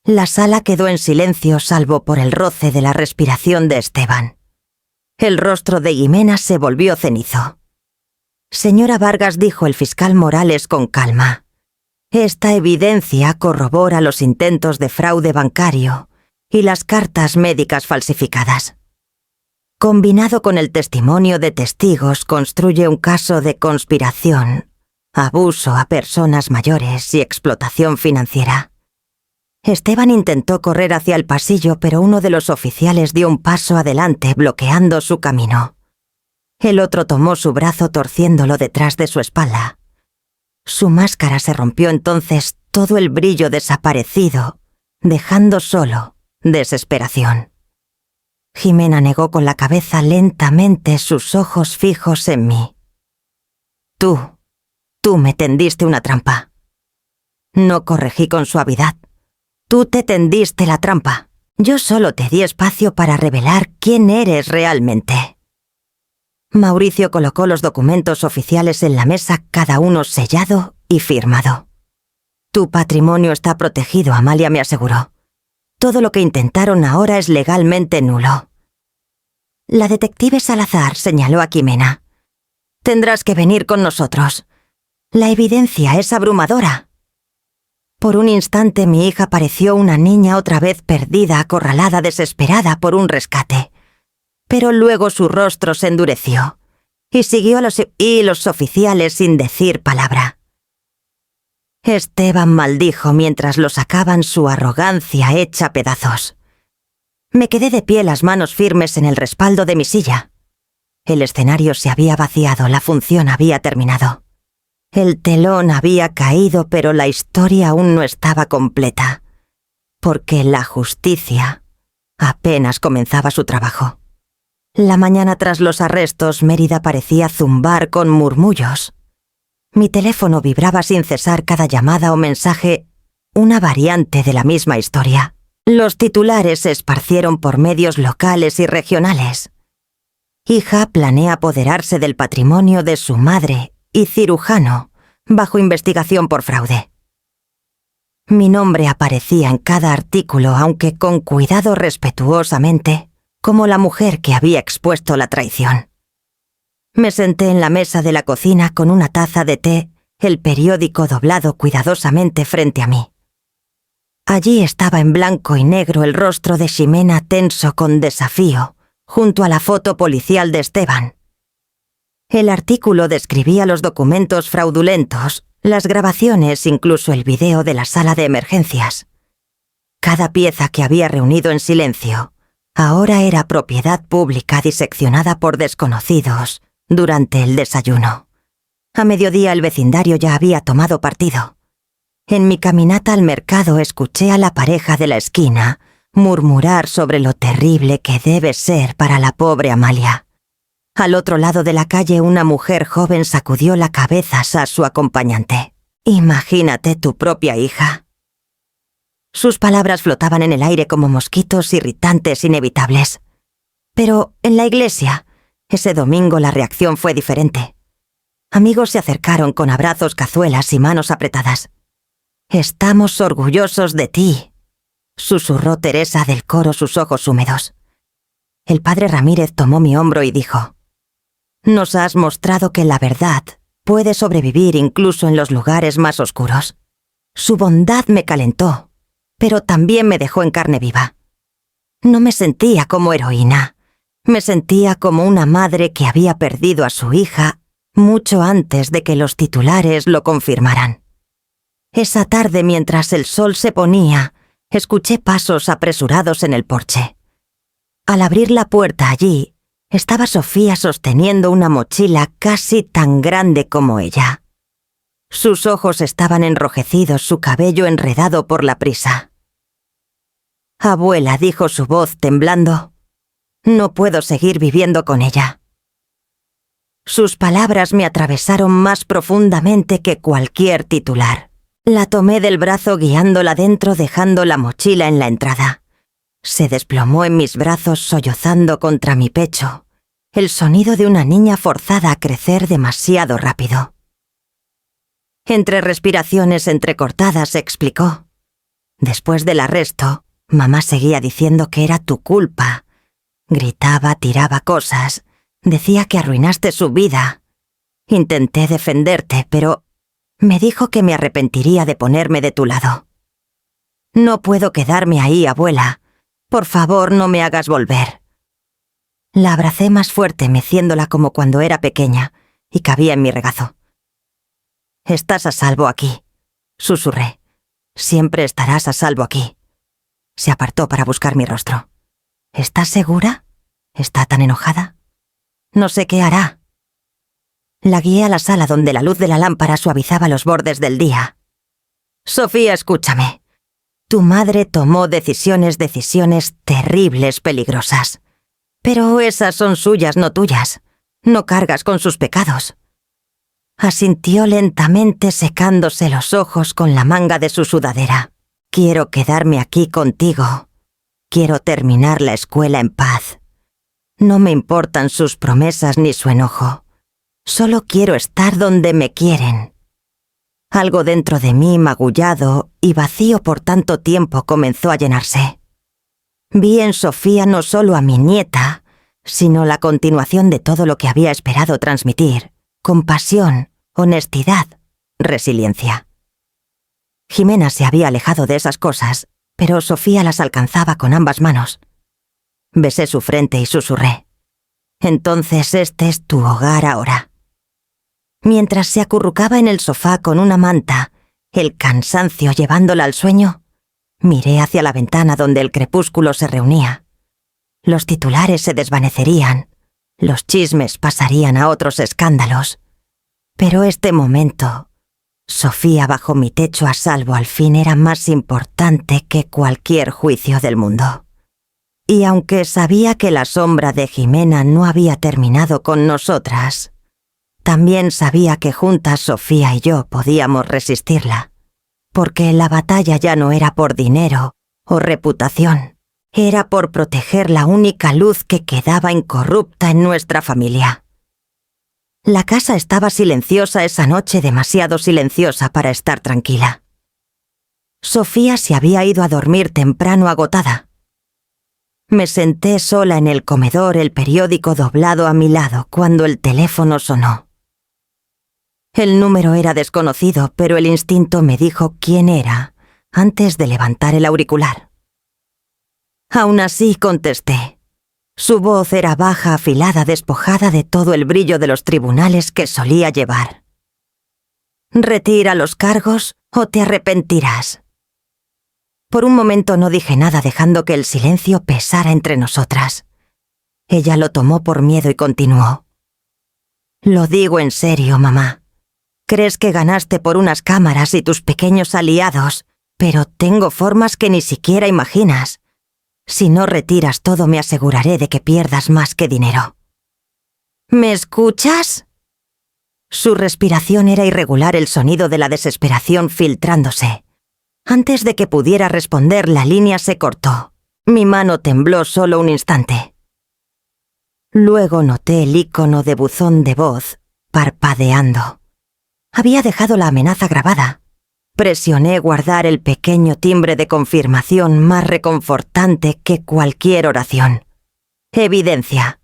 La sala quedó en silencio salvo por el roce de la respiración de Esteban. El rostro de Jimena se volvió cenizo. «Señora Vargas», dijo el fiscal Morales con calma, «esta evidencia corrobora los intentos de fraude bancario y las cartas médicas falsificadas. Combinado con el testimonio de testigos, construye un caso de conspiración, abuso a personas mayores y explotación financiera». Esteban intentó correr hacia el pasillo, pero uno de los oficiales dio un paso adelante, bloqueando su camino. El otro tomó su brazo torciéndolo detrás de su espalda. Su máscara se rompió entonces, todo el brillo desaparecido, dejando solo desesperación. Jimena negó con la cabeza lentamente, sus ojos fijos en mí. Tú me tendiste una trampa». No corregí con suavidad. «Tú te tendiste la trampa. Yo solo te di espacio para revelar quién eres realmente». Mauricio colocó los documentos oficiales en la mesa, cada uno sellado y firmado. «Tu patrimonio está protegido», Amalia me aseguró. «Todo lo que intentaron ahora es legalmente nulo». La detective Salazar señaló a Jimena. «Tendrás que venir con nosotros. La evidencia es abrumadora. Por un instante mi hija pareció una niña otra vez perdida, acorralada, desesperada por un rescate. Pero luego su rostro se endureció y siguió a los oficiales sin decir palabra. Esteban maldijo mientras lo sacaban su arrogancia hecha pedazos. Me quedé de pie, las manos firmes en el respaldo de mi silla. El escenario se había vaciado, la función había terminado. El telón había caído, pero la historia aún no estaba completa, porque la justicia apenas comenzaba su trabajo. La mañana tras los arrestos, Mérida parecía zumbar con murmullos. Mi teléfono vibraba sin cesar cada llamada o mensaje, una variante de la misma historia. Los titulares se esparcieron por medios locales y regionales. Hija planea apoderarse del patrimonio de su madre y cirujano, bajo investigación por fraude. Mi nombre aparecía en cada artículo, aunque con cuidado, respetuosamente, como la mujer que había expuesto la traición. Me senté en la mesa de la cocina con una taza de té, el periódico doblado cuidadosamente frente a mí. Allí estaba en blanco y negro el rostro de Ximena tenso con desafío, junto a la foto policial de Esteban. El artículo describía los documentos fraudulentos, las grabaciones, incluso el video de la sala de emergencias. Cada pieza que había reunido en silencio ahora era propiedad pública diseccionada por desconocidos durante el desayuno. A mediodía el vecindario ya había tomado partido. En mi caminata al mercado escuché a la pareja de la esquina murmurar sobre lo terrible que debe ser para la pobre Amalia. Al otro lado de la calle una mujer joven sacudió la cabeza a su acompañante. «Imagínate tu propia hija». Sus palabras flotaban en el aire como mosquitos irritantes inevitables. Pero en la iglesia, ese domingo la reacción fue diferente. Amigos se acercaron con abrazos, cazuelas y manos apretadas. «Estamos orgullosos de ti», susurró Teresa del coro, sus ojos húmedos. El padre Ramírez tomó mi hombro y dijo: «Nos has mostrado que la verdad puede sobrevivir incluso en los lugares más oscuros». Su bondad me calentó, pero también me dejó en carne viva. No me sentía como heroína, me sentía como una madre que había perdido a su hija mucho antes de que los titulares lo confirmaran. Esa tarde, mientras el sol se ponía, escuché pasos apresurados en el porche. Al abrir la puerta allí, estaba Sofía sosteniendo una mochila casi tan grande como ella. Sus ojos estaban enrojecidos, su cabello enredado por la prisa. «Abuela», dijo su voz temblando, «no puedo seguir viviendo con ella». Sus palabras me atravesaron más profundamente que cualquier titular. La tomé del brazo guiándola dentro, dejando la mochila en la entrada. Se desplomó en mis brazos sollozando contra mi pecho, el sonido de una niña forzada a crecer demasiado rápido. Entre respiraciones entrecortadas explicó: «Después del arresto, mamá seguía diciendo que era tu culpa. Gritaba, tiraba cosas, decía que arruinaste su vida. Intenté defenderte, pero me dijo que me arrepentiría de ponerme de tu lado. No puedo quedarme ahí, abuela. Por favor, no me hagas volver». La abracé más fuerte, meciéndola como cuando era pequeña, y cabía en mi regazo. «Estás a salvo aquí», susurré. «Siempre estarás a salvo aquí». Se apartó para buscar mi rostro. «¿Estás segura? ¿Está tan enojada? No sé qué hará». La guié a la sala donde la luz de la lámpara suavizaba los bordes del día. «Sofía, escúchame. Tu madre tomó decisiones terribles, peligrosas. Pero esas son suyas, no tuyas. No cargas con sus pecados». Asintió lentamente, secándose los ojos con la manga de su sudadera. «Quiero quedarme aquí contigo. Quiero terminar la escuela en paz. No me importan sus promesas ni su enojo. Solo quiero estar donde me quieren». Algo dentro de mí, magullado y vacío por tanto tiempo, comenzó a llenarse. Vi en Sofía no solo a mi nieta, sino la continuación de todo lo que había esperado transmitir: compasión, honestidad, resiliencia. Jimena se había alejado de esas cosas, pero Sofía las alcanzaba con ambas manos. Besé su frente y susurré: «Entonces este es tu hogar ahora». Mientras se acurrucaba en el sofá con una manta, el cansancio llevándola al sueño, miré hacia la ventana donde el crepúsculo se reunía. Los titulares se desvanecerían, los chismes pasarían a otros escándalos. Pero este momento, Sofía bajo mi techo a salvo al fin, era más importante que cualquier juicio del mundo. Y aunque sabía que la sombra de Jimena no había terminado con nosotras, también sabía que juntas Sofía y yo podíamos resistirla, porque la batalla ya no era por dinero o reputación, era por proteger la única luz que quedaba incorrupta en nuestra familia. La casa estaba silenciosa esa noche, demasiado silenciosa para estar tranquila. Sofía se había ido a dormir temprano agotada. Me senté sola en el comedor, el periódico doblado a mi lado, cuando el teléfono sonó. El número era desconocido, pero el instinto me dijo quién era antes de levantar el auricular. Aún así contesté. Su voz era baja, afilada, despojada de todo el brillo de los tribunales que solía llevar. «Retira los cargos o te arrepentirás». Por un momento no dije nada, dejando que el silencio pesara entre nosotras. Ella lo tomó por miedo y continuó: «Lo digo en serio, mamá. Crees que ganaste por unas cámaras y tus pequeños aliados, pero tengo formas que ni siquiera imaginas. Si no retiras todo, me aseguraré de que pierdas más que dinero». «¿Me escuchas?». Su respiración era irregular, el sonido de la desesperación filtrándose. Antes de que pudiera responder, la línea se cortó. Mi mano tembló solo un instante. Luego noté el icono de buzón de voz parpadeando. Había dejado la amenaza grabada. Presioné guardar el pequeño timbre de confirmación, más reconfortante que cualquier oración. Evidencia.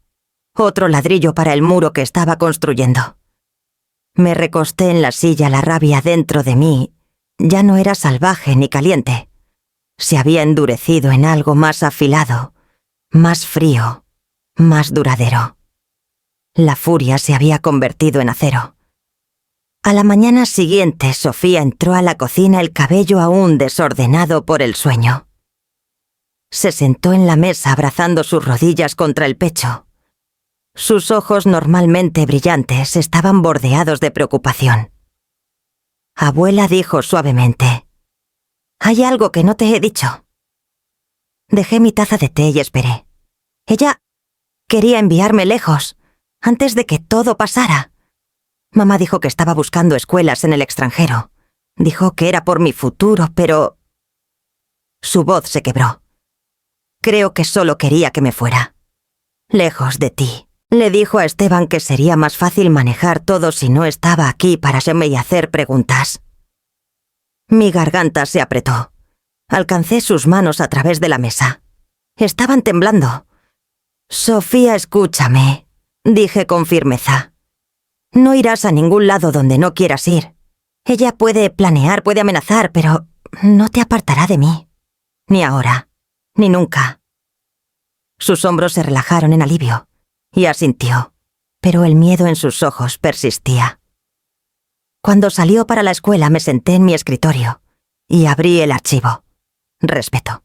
Otro ladrillo para el muro que estaba construyendo. Me recosté en la silla, la rabia dentro de mí ya no era salvaje ni caliente. Se había endurecido en algo más afilado, más frío, más duradero. La furia se había convertido en acero. A la mañana siguiente, Sofía entró a la cocina, el cabello aún desordenado por el sueño. Se sentó en la mesa abrazando sus rodillas contra el pecho. Sus ojos, normalmente brillantes, estaban bordeados de preocupación. «Abuela», dijo suavemente, «hay algo que no te he dicho». Dejé mi taza de té y esperé. Ella quería enviarme lejos, antes de que todo pasara. Mamá dijo que estaba buscando escuelas en el extranjero. Dijo que era por mi futuro, pero... Su voz se quebró. «Creo que solo quería que me fuera. Lejos de ti». Le dijo a Esteban que sería más fácil manejar todo si no estaba aquí para hacerme y hacer preguntas. Mi garganta se apretó. Alcancé sus manos a través de la mesa. Estaban temblando. «Sofía, escúchame», dije con firmeza. «No irás a ningún lado donde no quieras ir. Ella puede planear, puede amenazar, pero no te apartará de mí. Ni ahora, ni nunca». Sus hombros se relajaron en alivio. Y asintió, pero el miedo en sus ojos persistía. Cuando salió para la escuela me senté en mi escritorio y abrí el archivo. Respeto.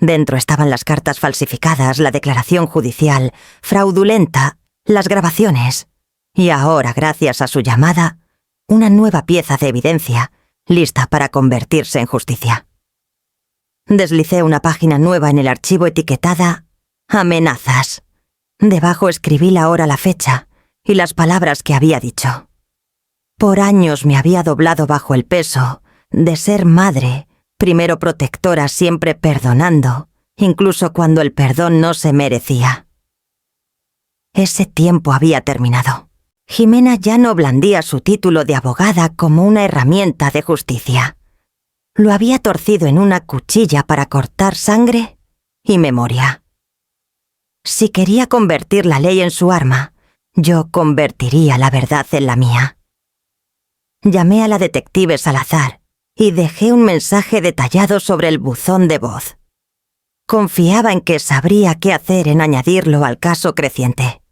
Dentro estaban las cartas falsificadas, la declaración judicial, fraudulenta, las grabaciones, y ahora, gracias a su llamada, una nueva pieza de evidencia, lista para convertirse en justicia. Deslicé una página nueva en el archivo etiquetada «Amenazas». Debajo escribí la hora, la fecha y las palabras que había dicho. Por años me había doblado bajo el peso de ser madre, primero protectora, siempre perdonando, incluso cuando el perdón no se merecía. Ese tiempo había terminado. Jimena ya no blandía su título de abogada como una herramienta de justicia. Lo había torcido en una cuchilla para cortar sangre y memoria. Si quería convertir la ley en su arma, yo convertiría la verdad en la mía. Llamé a la detective Salazar y dejé un mensaje detallado sobre el buzón de voz. Confiaba en que sabría qué hacer en añadirlo al caso creciente.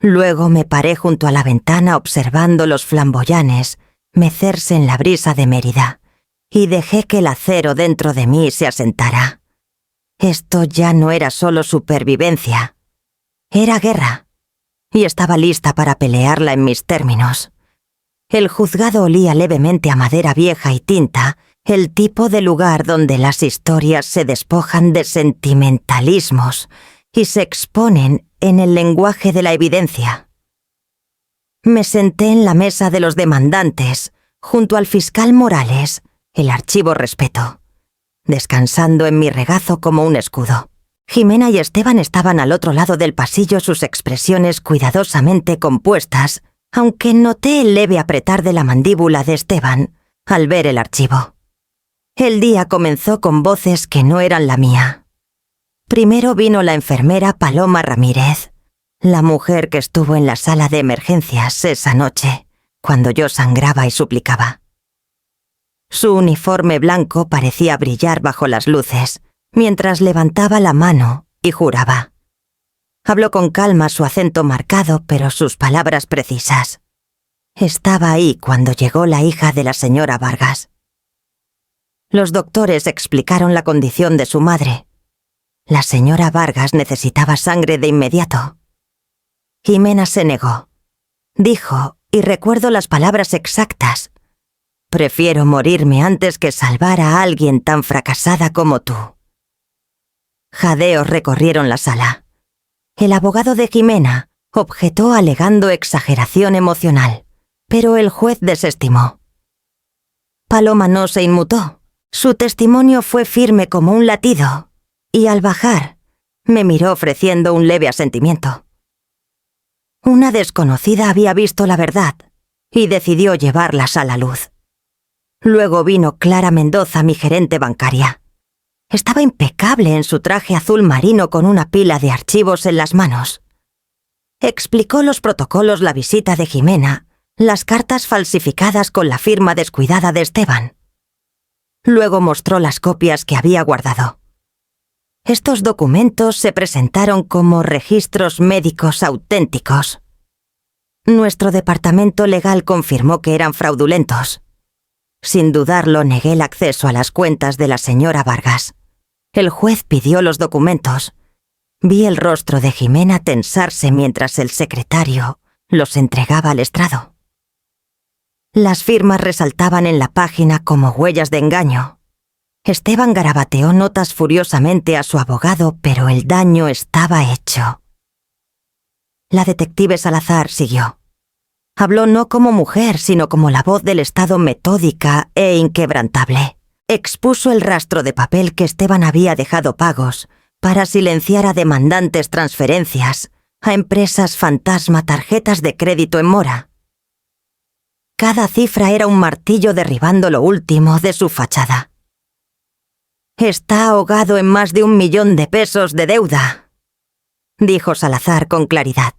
Luego me paré junto a la ventana observando los flamboyanes mecerse en la brisa de Mérida y dejé que el acero dentro de mí se asentara. Esto ya no era solo supervivencia, era guerra, y estaba lista para pelearla en mis términos. El juzgado olía levemente a madera vieja y tinta, el tipo de lugar donde las historias se despojan de sentimentalismos y se exponen en el lenguaje de la evidencia. Me senté en la mesa de los demandantes, junto al fiscal Morales, el archivo Respeto, descansando en mi regazo como un escudo. Jimena y Esteban estaban al otro lado del pasillo, sus expresiones cuidadosamente compuestas, aunque noté el leve apretar de la mandíbula de Esteban al ver el archivo. El día comenzó con voces que no eran la mía. Primero vino la enfermera Paloma Ramírez, la mujer que estuvo en la sala de emergencias esa noche, cuando yo sangraba y suplicaba. Su uniforme blanco parecía brillar bajo las luces, mientras levantaba la mano y juraba. Habló con calma, su acento marcado, pero sus palabras precisas. Estaba ahí cuando llegó la hija de la señora Vargas. Los doctores explicaron la condición de su madre. La señora Vargas necesitaba sangre de inmediato. Jimena se negó. Dijo, y recuerdo las palabras exactas: «Prefiero morirme antes que salvar a alguien tan fracasada como tú». Jadeos recorrieron la sala. El abogado de Jimena objetó alegando exageración emocional, pero el juez desestimó. Paloma no se inmutó. Su testimonio fue firme como un latido, y al bajar, me miró ofreciendo un leve asentimiento. Una desconocida había visto la verdad y decidió llevarlas a la luz. Luego vino Clara Mendoza, mi gerente bancaria. Estaba impecable en su traje azul marino con una pila de archivos en las manos. Explicó los protocolos, la visita de Jimena, las cartas falsificadas con la firma descuidada de Esteban. Luego mostró las copias que había guardado. Estos documentos se presentaron como registros médicos auténticos. Nuestro departamento legal confirmó que eran fraudulentos. Sin dudarlo, negué el acceso a las cuentas de la señora Vargas. El juez pidió los documentos. Vi el rostro de Jimena tensarse mientras el secretario los entregaba al estrado. Las firmas resaltaban en la página como huellas de engaño. Esteban garabateó notas furiosamente a su abogado, pero el daño estaba hecho. La detective Salazar siguió. Habló no como mujer, sino como la voz del Estado, metódica e inquebrantable. Expuso el rastro de papel que Esteban había dejado pagos para silenciar a demandantes, transferencias, a empresas fantasma, tarjetas de crédito en mora. Cada cifra era un martillo derribando lo último de su fachada. «Está ahogado en más de 1 millón de pesos de deuda», dijo Salazar con claridad.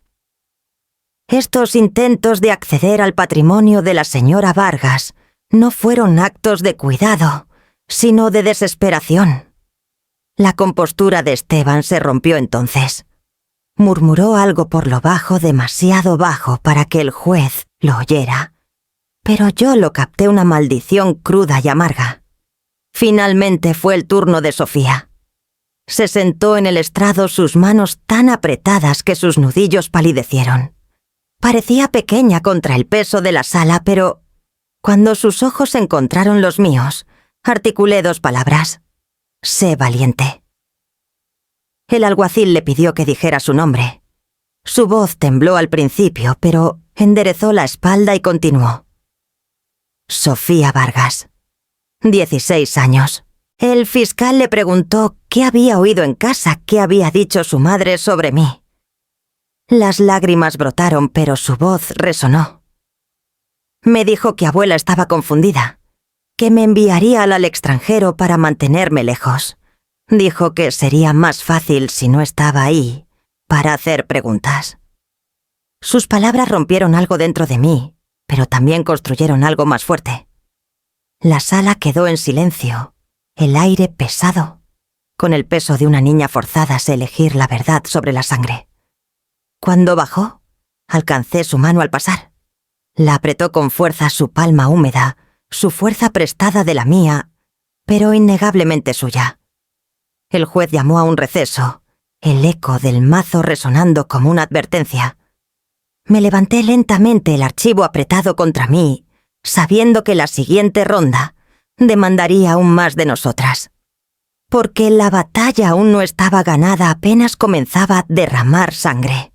Estos intentos de acceder al patrimonio de la señora Vargas no fueron actos de cuidado, sino de desesperación. La compostura de Esteban se rompió entonces. Murmuró algo por lo bajo, demasiado bajo para que el juez lo oyera, pero yo lo capté, una maldición cruda y amarga. Finalmente fue el turno de Sofía. Se sentó en el estrado, sus manos tan apretadas que sus nudillos palidecieron. Parecía pequeña contra el peso de la sala, pero cuando sus ojos encontraron los míos, articulé 2 palabras: «Sé valiente». El alguacil le pidió que dijera su nombre. Su voz tembló al principio, pero enderezó la espalda y continuó. «Sofía Vargas, 16 años. El fiscal le preguntó qué había oído en casa, qué había dicho su madre sobre mí. Las lágrimas brotaron, pero su voz resonó. Me dijo que abuela estaba confundida, que me enviaría al extranjero para mantenerme lejos. Dijo que sería más fácil si no estaba ahí para hacer preguntas». Sus palabras rompieron algo dentro de mí, pero también construyeron algo más fuerte. La sala quedó en silencio, el aire pesado, con el peso de una niña forzada a elegir la verdad sobre la sangre. Cuando bajó, alcancé su mano al pasar. La apretó con fuerza su palma húmeda, su fuerza prestada de la mía, pero innegablemente suya. El juez llamó a un receso, el eco del mazo resonando como una advertencia. Me levanté lentamente, el archivo apretado contra mí, sabiendo que la siguiente ronda demandaría aún más de nosotras. Porque la batalla aún no estaba ganada, apenas comenzaba a derramar sangre.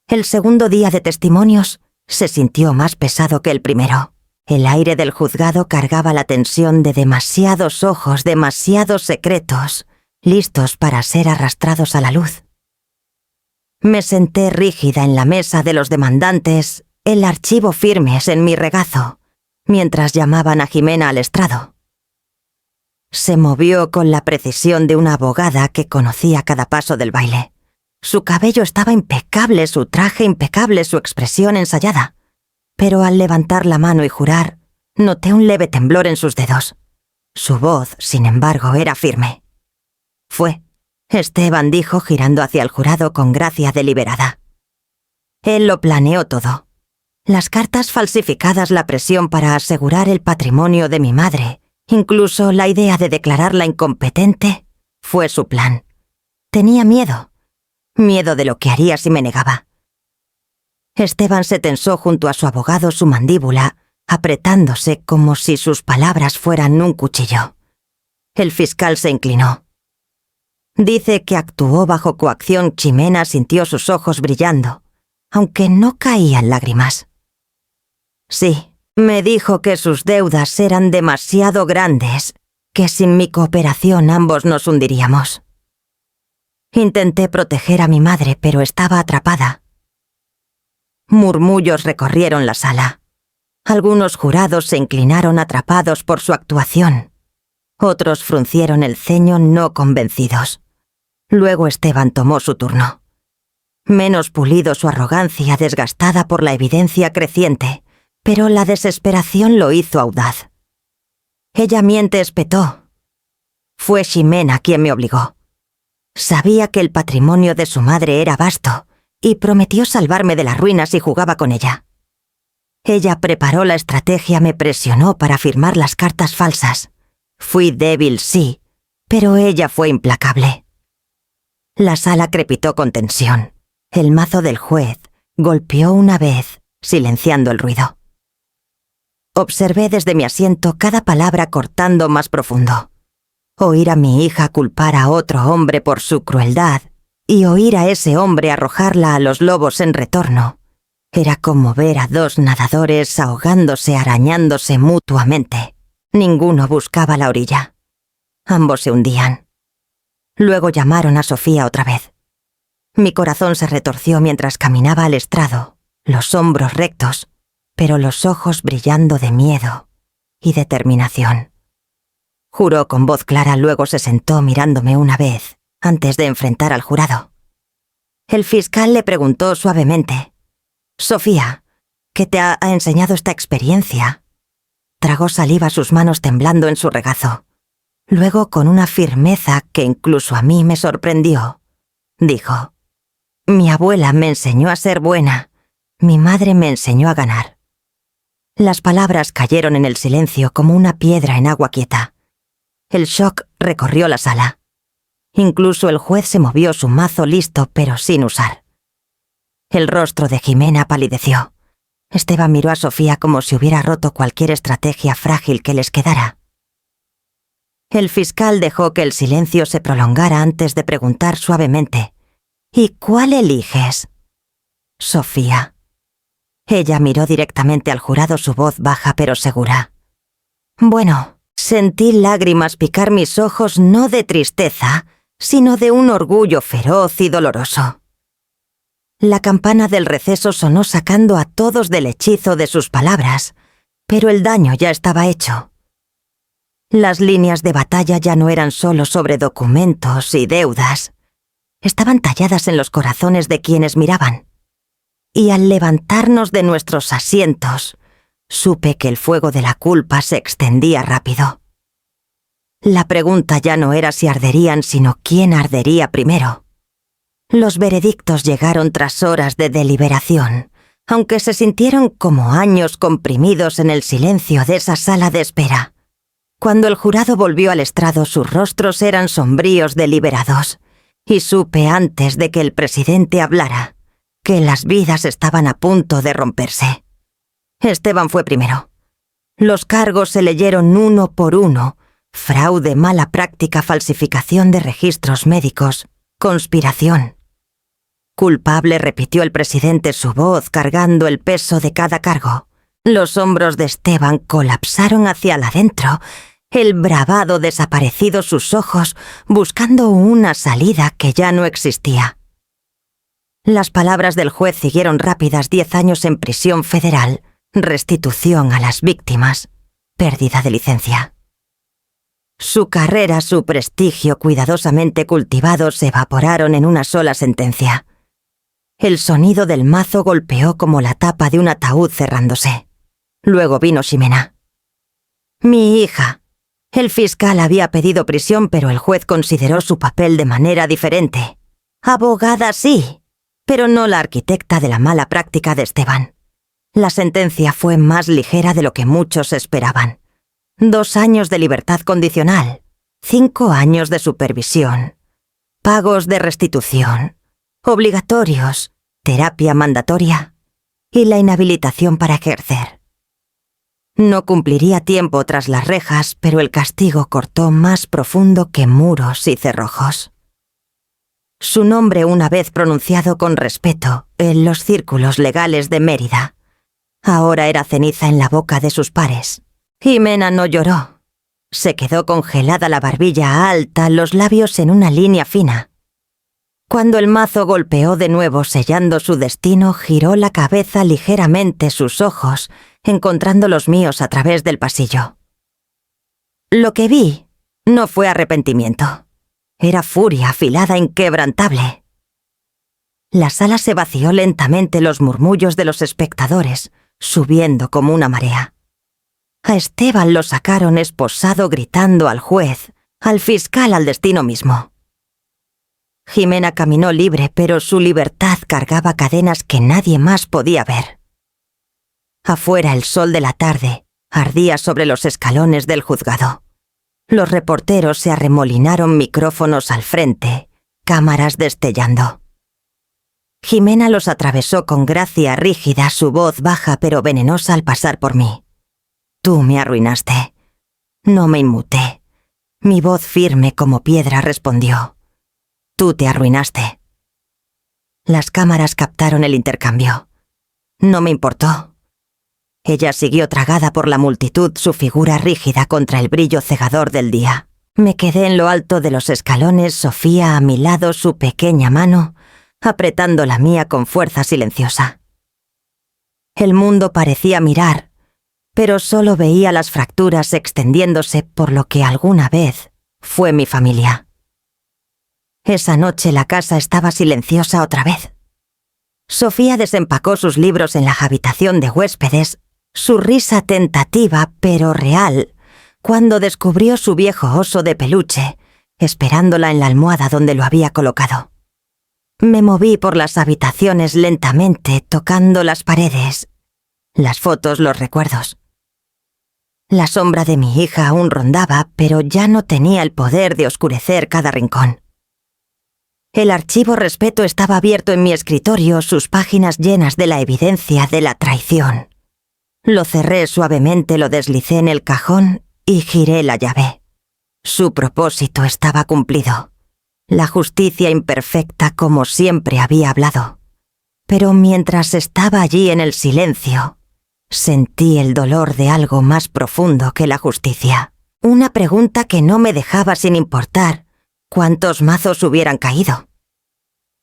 El segundo día de testimonios se sintió más pesado que el primero. El aire del juzgado cargaba la tensión de demasiados ojos, demasiados secretos, listos para ser arrastrados a la luz. Me senté rígida en la mesa de los demandantes, el archivo firmes en mi regazo, mientras llamaban a Jimena al estrado. Se movió con la precisión de una abogada que conocía cada paso del baile. Su cabello estaba impecable, su traje impecable, su expresión ensayada. Pero al levantar la mano y jurar, noté un leve temblor en sus dedos. Su voz, sin embargo, era firme. Fue, Esteban dijo girando hacia el jurado con gracia deliberada. Él lo planeó todo. Las cartas falsificadas, la presión para asegurar el patrimonio de mi madre, incluso la idea de declararla incompetente, fue su plan. Tenía miedo de lo que haría si me negaba. Esteban se tensó junto a su abogado, su mandíbula, apretándose como si sus palabras fueran un cuchillo. El fiscal se inclinó. Dice que actuó bajo coacción. Jimena sintió sus ojos brillando, aunque no caían lágrimas. Sí, me dijo que sus deudas eran demasiado grandes, que sin mi cooperación ambos nos hundiríamos. Intenté proteger a mi madre, pero estaba atrapada. Murmullos recorrieron la sala. Algunos jurados se inclinaron atrapados por su actuación. Otros fruncieron el ceño no convencidos. Luego Esteban tomó su turno. Menos pulido su arrogancia, desgastada por la evidencia creciente, pero la desesperación lo hizo audaz. Ella miente, espetó. Fue Jimena quien me obligó. Sabía que el patrimonio de su madre era vasto y prometió salvarme de las ruinas si jugaba con ella. Ella preparó la estrategia, me presionó para firmar las cartas falsas. Fui débil, sí, pero ella fue implacable. La sala crepitó con tensión. El mazo del juez golpeó una vez, silenciando el ruido. Observé desde mi asiento cada palabra cortando más profundo. Oír a mi hija culpar a otro hombre por su crueldad y oír a ese hombre arrojarla a los lobos en retorno era como ver a dos nadadores ahogándose, arañándose mutuamente. Ninguno buscaba la orilla. Ambos se hundían. Luego llamaron a Sofía otra vez. Mi corazón se retorció mientras caminaba al estrado, los hombros rectos, pero los ojos brillando de miedo y determinación. Juró con voz clara, luego se sentó mirándome una vez, antes de enfrentar al jurado. El fiscal le preguntó suavemente: «Sofía, ¿qué te ha enseñado esta experiencia?» Tragó saliva, sus manos temblando en su regazo. Luego, con una firmeza que incluso a mí me sorprendió, dijo: «Mi abuela me enseñó a ser buena. Mi madre me enseñó a ganar». Las palabras cayeron en el silencio como una piedra en agua quieta. El shock recorrió la sala. Incluso el juez se movió, su mazo listo, pero sin usar. El rostro de Jimena palideció. Esteban miró a Sofía como si hubiera roto cualquier estrategia frágil que les quedara. El fiscal dejó que el silencio se prolongara antes de preguntar suavemente: «¿Y cuál eliges?» «Sofía». Ella miró directamente al jurado, su voz baja pero segura. «Bueno». Sentí lágrimas picar mis ojos, no de tristeza, sino de un orgullo feroz y doloroso. La campana del receso sonó sacando a todos del hechizo de sus palabras, pero el daño ya estaba hecho. Las líneas de batalla ya no eran solo sobre documentos y deudas. Estaban talladas en los corazones de quienes miraban. Y al levantarnos de nuestros asientos, supe que el fuego de la culpa se extendía rápido. La pregunta ya no era si arderían, sino quién ardería primero. Los veredictos llegaron tras horas de deliberación, aunque se sintieron como años comprimidos en el silencio de esa sala de espera. Cuando el jurado volvió al estrado, sus rostros eran sombríos, deliberados, y supe antes de que el presidente hablara que las vidas estaban a punto de romperse. Esteban fue primero. Los cargos se leyeron uno por uno: fraude, mala práctica, falsificación de registros médicos, conspiración. Culpable, repitió el presidente, su voz cargando el peso de cada cargo. Los hombros de Esteban colapsaron hacia adentro, el bravado desaparecido, sus ojos buscando una salida que ya no existía. Las palabras del juez siguieron rápidas: 10 años en prisión federal, restitución a las víctimas, pérdida de licencia. Su carrera, su prestigio cuidadosamente cultivados se evaporaron en una sola sentencia. El sonido del mazo golpeó como la tapa de un ataúd cerrándose. Luego vino Ximena. Mi hija. El fiscal había pedido prisión, pero el juez consideró su papel de manera diferente. Abogada sí, pero no la arquitecta de la mala práctica de Esteban. La sentencia fue más ligera de lo que muchos esperaban. 2 años de libertad condicional, 5 años de supervisión, pagos de restitución, obligatorios, terapia mandatoria y la inhabilitación para ejercer. No cumpliría tiempo tras las rejas, pero el castigo cortó más profundo que muros y cerrojos. Su nombre, una vez pronunciado con respeto en los círculos legales de Mérida, ahora era ceniza en la boca de sus pares. Ximena no lloró. Se quedó congelada, la barbilla alta, los labios en una línea fina. Cuando el mazo golpeó de nuevo sellando su destino, giró la cabeza ligeramente, sus ojos encontrando los míos a través del pasillo. Lo que vi no fue arrepentimiento. Era furia afilada, inquebrantable. La sala se vació lentamente, los murmullos de los espectadores subiendo como una marea. A Esteban lo sacaron esposado, gritando al juez, al fiscal, al destino mismo. Ximena caminó libre, pero su libertad cargaba cadenas que nadie más podía ver. Afuera el sol de la tarde ardía sobre los escalones del juzgado. Los reporteros se arremolinaron, micrófonos al frente, cámaras destellando. Ximena los atravesó con gracia rígida, su voz baja pero venenosa al pasar por mí. Tú me arruinaste. No me inmuté. Mi voz firme como piedra respondió. Tú te arruinaste. Las cámaras captaron el intercambio. No me importó. Ella siguió tragada por la multitud, su figura rígida contra el brillo cegador del día. Me quedé en lo alto de los escalones, Sofía a mi lado, su pequeña mano apretando la mía con fuerza silenciosa. El mundo parecía mirar, pero solo veía las fracturas extendiéndose por lo que alguna vez fue mi familia. Esa noche la casa estaba silenciosa otra vez. Sofía desempacó sus libros en la habitación de huéspedes, su risa tentativa pero real, cuando descubrió su viejo oso de peluche, esperándola en la almohada donde lo había colocado. Me moví por las habitaciones lentamente, tocando las paredes, las fotos, los recuerdos. La sombra de mi hija aún rondaba, pero ya no tenía el poder de oscurecer cada rincón. El archivo Respeto estaba abierto en mi escritorio, sus páginas llenas de la evidencia de la traición. Lo cerré suavemente, lo deslicé en el cajón y giré la llave. Su propósito estaba cumplido. La justicia imperfecta como siempre había hablado. Pero mientras estaba allí en el silencio, sentí el dolor de algo más profundo que la justicia. Una pregunta que no me dejaba sin importar cuántos mazos hubieran caído.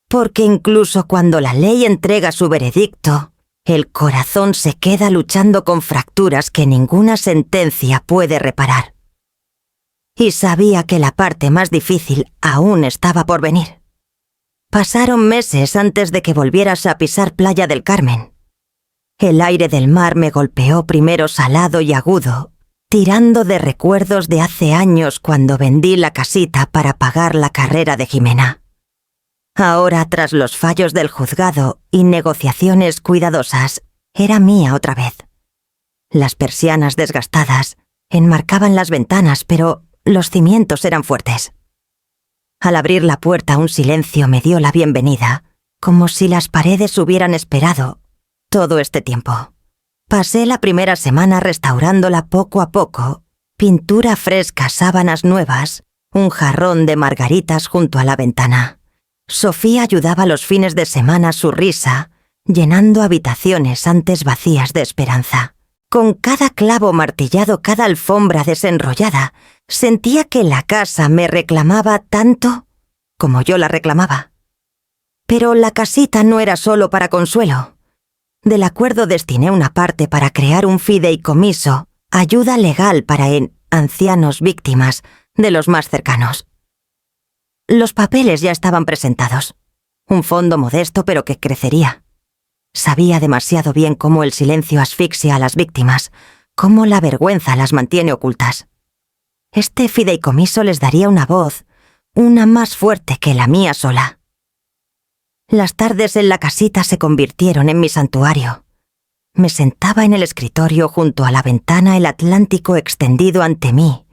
Porque incluso cuando la ley entrega su veredicto, el corazón se queda luchando con fracturas que ninguna sentencia puede reparar. Y sabía que la parte más difícil aún estaba por venir. Pasaron meses antes de que volvieras a pisar Playa del Carmen. El aire del mar me golpeó primero salado y agudo, tirando de recuerdos de hace años cuando vendí la casita para pagar la carrera de Jimena. Ahora, tras los fallos del juzgado y negociaciones cuidadosas, era mía otra vez. Las persianas desgastadas enmarcaban las ventanas, pero los cimientos eran fuertes. Al abrir la puerta, un silencio me dio la bienvenida, como si las paredes hubieran esperado todo este tiempo. Pasé la primera semana restaurándola poco a poco, pintura fresca, sábanas nuevas, un jarrón de margaritas junto a la ventana. Sofía ayudaba los fines de semana su risa, llenando habitaciones antes vacías de esperanza. Con cada clavo martillado, cada alfombra desenrollada, sentía que la casa me reclamaba tanto como yo la reclamaba. Pero la casita no era solo para consuelo. Del acuerdo destiné una parte para crear un fideicomiso, ayuda legal para ancianos víctimas de los más cercanos. Los papeles ya estaban presentados. Un fondo modesto pero que crecería. Sabía demasiado bien cómo el silencio asfixia a las víctimas, cómo la vergüenza las mantiene ocultas. Este fideicomiso les daría una voz, una más fuerte que la mía sola. Las tardes en la casita se convirtieron en mi santuario. Me sentaba en el escritorio junto a la ventana, el Atlántico extendido ante mí,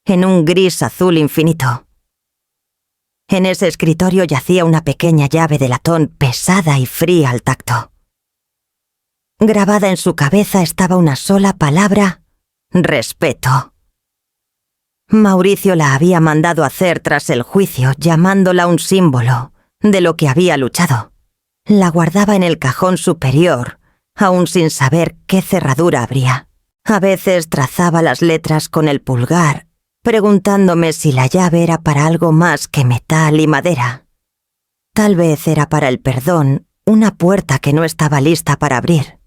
en un gris azul infinito. En ese escritorio yacía una pequeña llave de latón pesada y fría al tacto. Grabada en su cabeza estaba una sola palabra: respeto. Mauricio la había mandado hacer tras el juicio, llamándola un símbolo de lo que había luchado. La guardaba en el cajón superior, aún sin saber qué cerradura habría. A veces trazaba las letras con el pulgar, preguntándome si la llave era para algo más que metal y madera. Tal vez era para el perdón, una puerta que no estaba lista para abrir.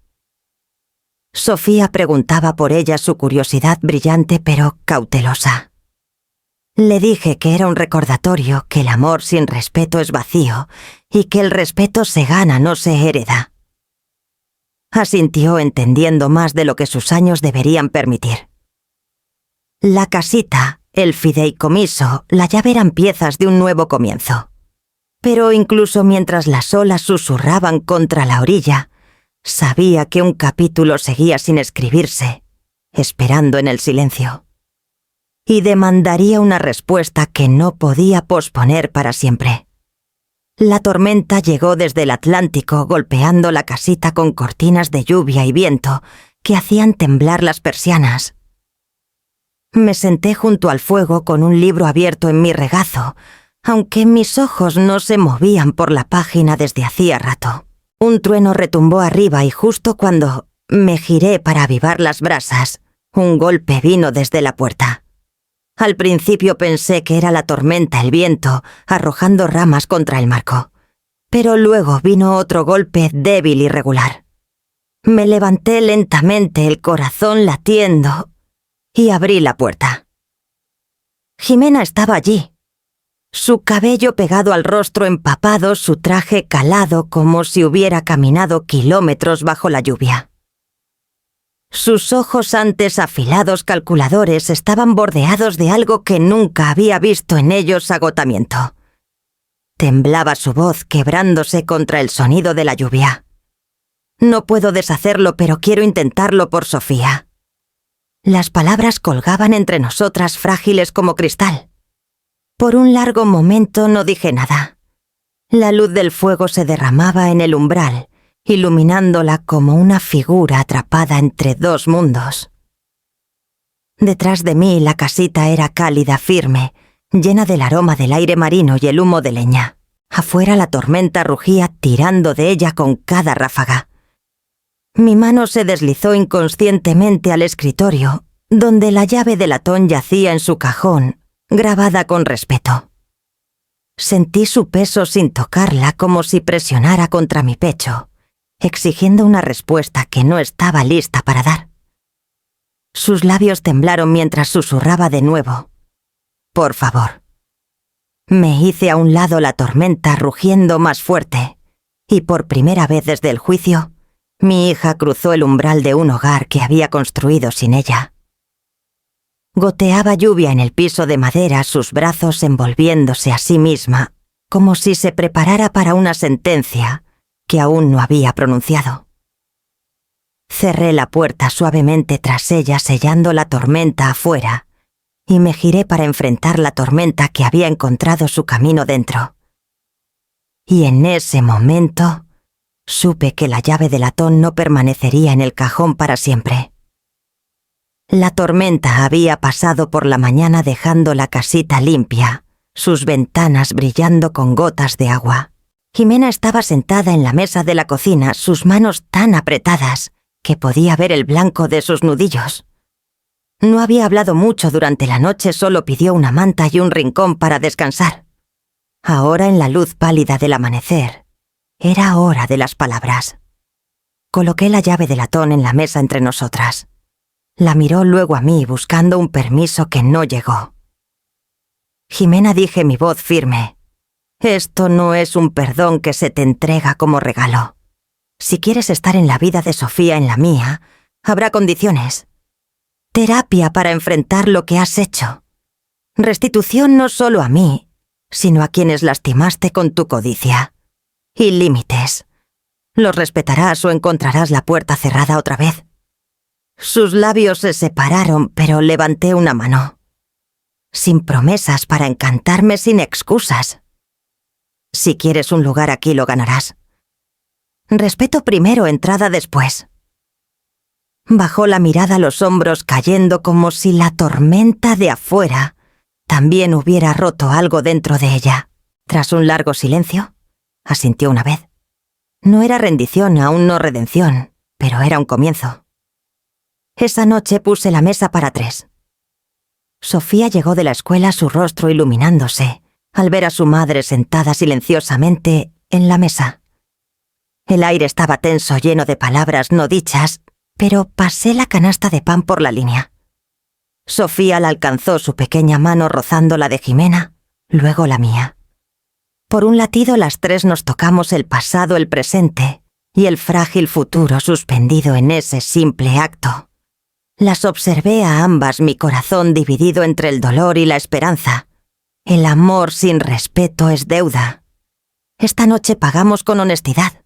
Sofía preguntaba por ella, su curiosidad brillante pero cautelosa. Le dije que era un recordatorio, que el amor sin respeto es vacío y que el respeto se gana, no se hereda. Asintió, entendiendo más de lo que sus años deberían permitir. La casita, el fideicomiso, la llave eran piezas de un nuevo comienzo. Pero incluso mientras las olas susurraban contra la orilla, sabía que un capítulo seguía sin escribirse, esperando en el silencio. Y demandaría una respuesta que no podía posponer para siempre. La tormenta llegó desde el Atlántico, golpeando la casita con cortinas de lluvia y viento que hacían temblar las persianas. Me senté junto al fuego con un libro abierto en mi regazo, aunque mis ojos no se movían por la página desde hacía rato. Un trueno retumbó arriba y justo cuando me giré para avivar las brasas, un golpe vino desde la puerta. Al principio pensé que era la tormenta, el viento, arrojando ramas contra el marco. Pero luego vino otro golpe débil y regular. Me levanté lentamente, el corazón latiendo, y abrí la puerta. Jimena estaba allí. Su cabello pegado al rostro empapado, su traje calado como si hubiera caminado kilómetros bajo la lluvia. Sus ojos, antes afilados calculadores, estaban bordeados de algo que nunca había visto en ellos: agotamiento. Temblaba su voz, quebrándose contra el sonido de la lluvia. No puedo deshacerlo, pero quiero intentarlo por Sofía. Las palabras colgaban entre nosotras, frágiles como cristal. Por un largo momento no dije nada. La luz del fuego se derramaba en el umbral, iluminándola como una figura atrapada entre dos mundos. Detrás de mí la casita era cálida, firme, llena del aroma del aire marino y el humo de leña. Afuera la tormenta rugía, tirando de ella con cada ráfaga. Mi mano se deslizó inconscientemente al escritorio, donde la llave de latón yacía en su cajón, grabada con respeto. Sentí su peso sin tocarla, como si presionara contra mi pecho, exigiendo una respuesta que no estaba lista para dar. Sus labios temblaron mientras susurraba de nuevo: «Por favor». Me hice a un lado, la tormenta rugiendo más fuerte, y por primera vez desde el juicio, Mi hija cruzó el umbral de un hogar que había construido sin ella. Goteaba lluvia en el piso de madera, sus brazos envolviéndose a sí misma, como si se preparara para una sentencia que aún no había pronunciado. Cerré la puerta suavemente tras ella, sellando la tormenta afuera, y me giré para enfrentar la tormenta que había encontrado su camino dentro. Y en ese momento supe que la llave de latón no permanecería en el cajón para siempre. La tormenta había pasado por la mañana dejando la casita limpia, sus ventanas brillando con gotas de agua. Jimena estaba sentada en la mesa de la cocina, sus manos tan apretadas que podía ver el blanco de sus nudillos. No había hablado mucho durante la noche, solo pidió una manta y un rincón para descansar. Ahora, en la luz pálida del amanecer, era hora de las palabras. Coloqué la llave de latón en la mesa entre nosotras. La miró luego a mí buscando un permiso que no llegó. Jimena, dije mi voz firme. Esto no es un perdón que se te entrega como regalo. Si quieres estar en la vida de Sofía, en la mía, habrá condiciones. Terapia para enfrentar lo que has hecho. Restitución no solo a mí, sino a quienes lastimaste con tu codicia. Y límites. ¿Los respetarás o encontrarás la puerta cerrada otra vez? Sus labios se separaron, pero levanté una mano. Sin promesas para encantarme, sin excusas. Si quieres un lugar aquí, lo ganarás. Respeto primero, entrada después. Bajó la mirada a los hombros, cayendo como si la tormenta de afuera también hubiera roto algo dentro de ella. Tras un largo silencio, asintió una vez. No era rendición, aún no redención, pero era un comienzo. Esa noche puse la mesa para 3. Sofía llegó de la escuela, su rostro iluminándose, al ver a su madre sentada silenciosamente en la mesa. El aire estaba tenso, lleno de palabras no dichas, pero pasé la canasta de pan por la línea. Sofía la alcanzó, su pequeña mano rozando la de Jimena, luego la mía. Por un latido, las 3 nos tocamos el pasado, el presente y el frágil futuro suspendido en ese simple acto. Las observé a ambas, mi corazón dividido entre el dolor y la esperanza. El amor sin respeto es deuda. Esta noche pagamos con honestidad.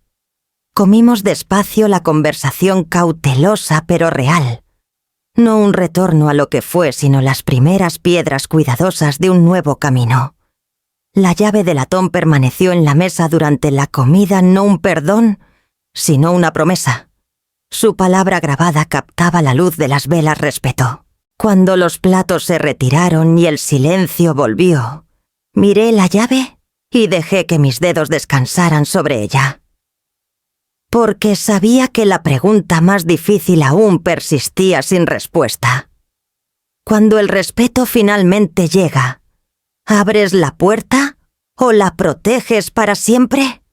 Comimos despacio, la conversación cautelosa pero real. No un retorno a lo que fue, sino las primeras piedras cuidadosas de un nuevo camino. La llave de latón permaneció en la mesa durante la comida, no un perdón, sino una promesa. Su palabra grabada captaba la luz de las velas, respeto. Cuando los platos se retiraron y el silencio volvió, miré la llave y dejé que mis dedos descansaran sobre ella. Porque sabía que la pregunta más difícil aún persistía sin respuesta. Cuando el respeto finalmente llega, ¿abres la puerta o la proteges para siempre?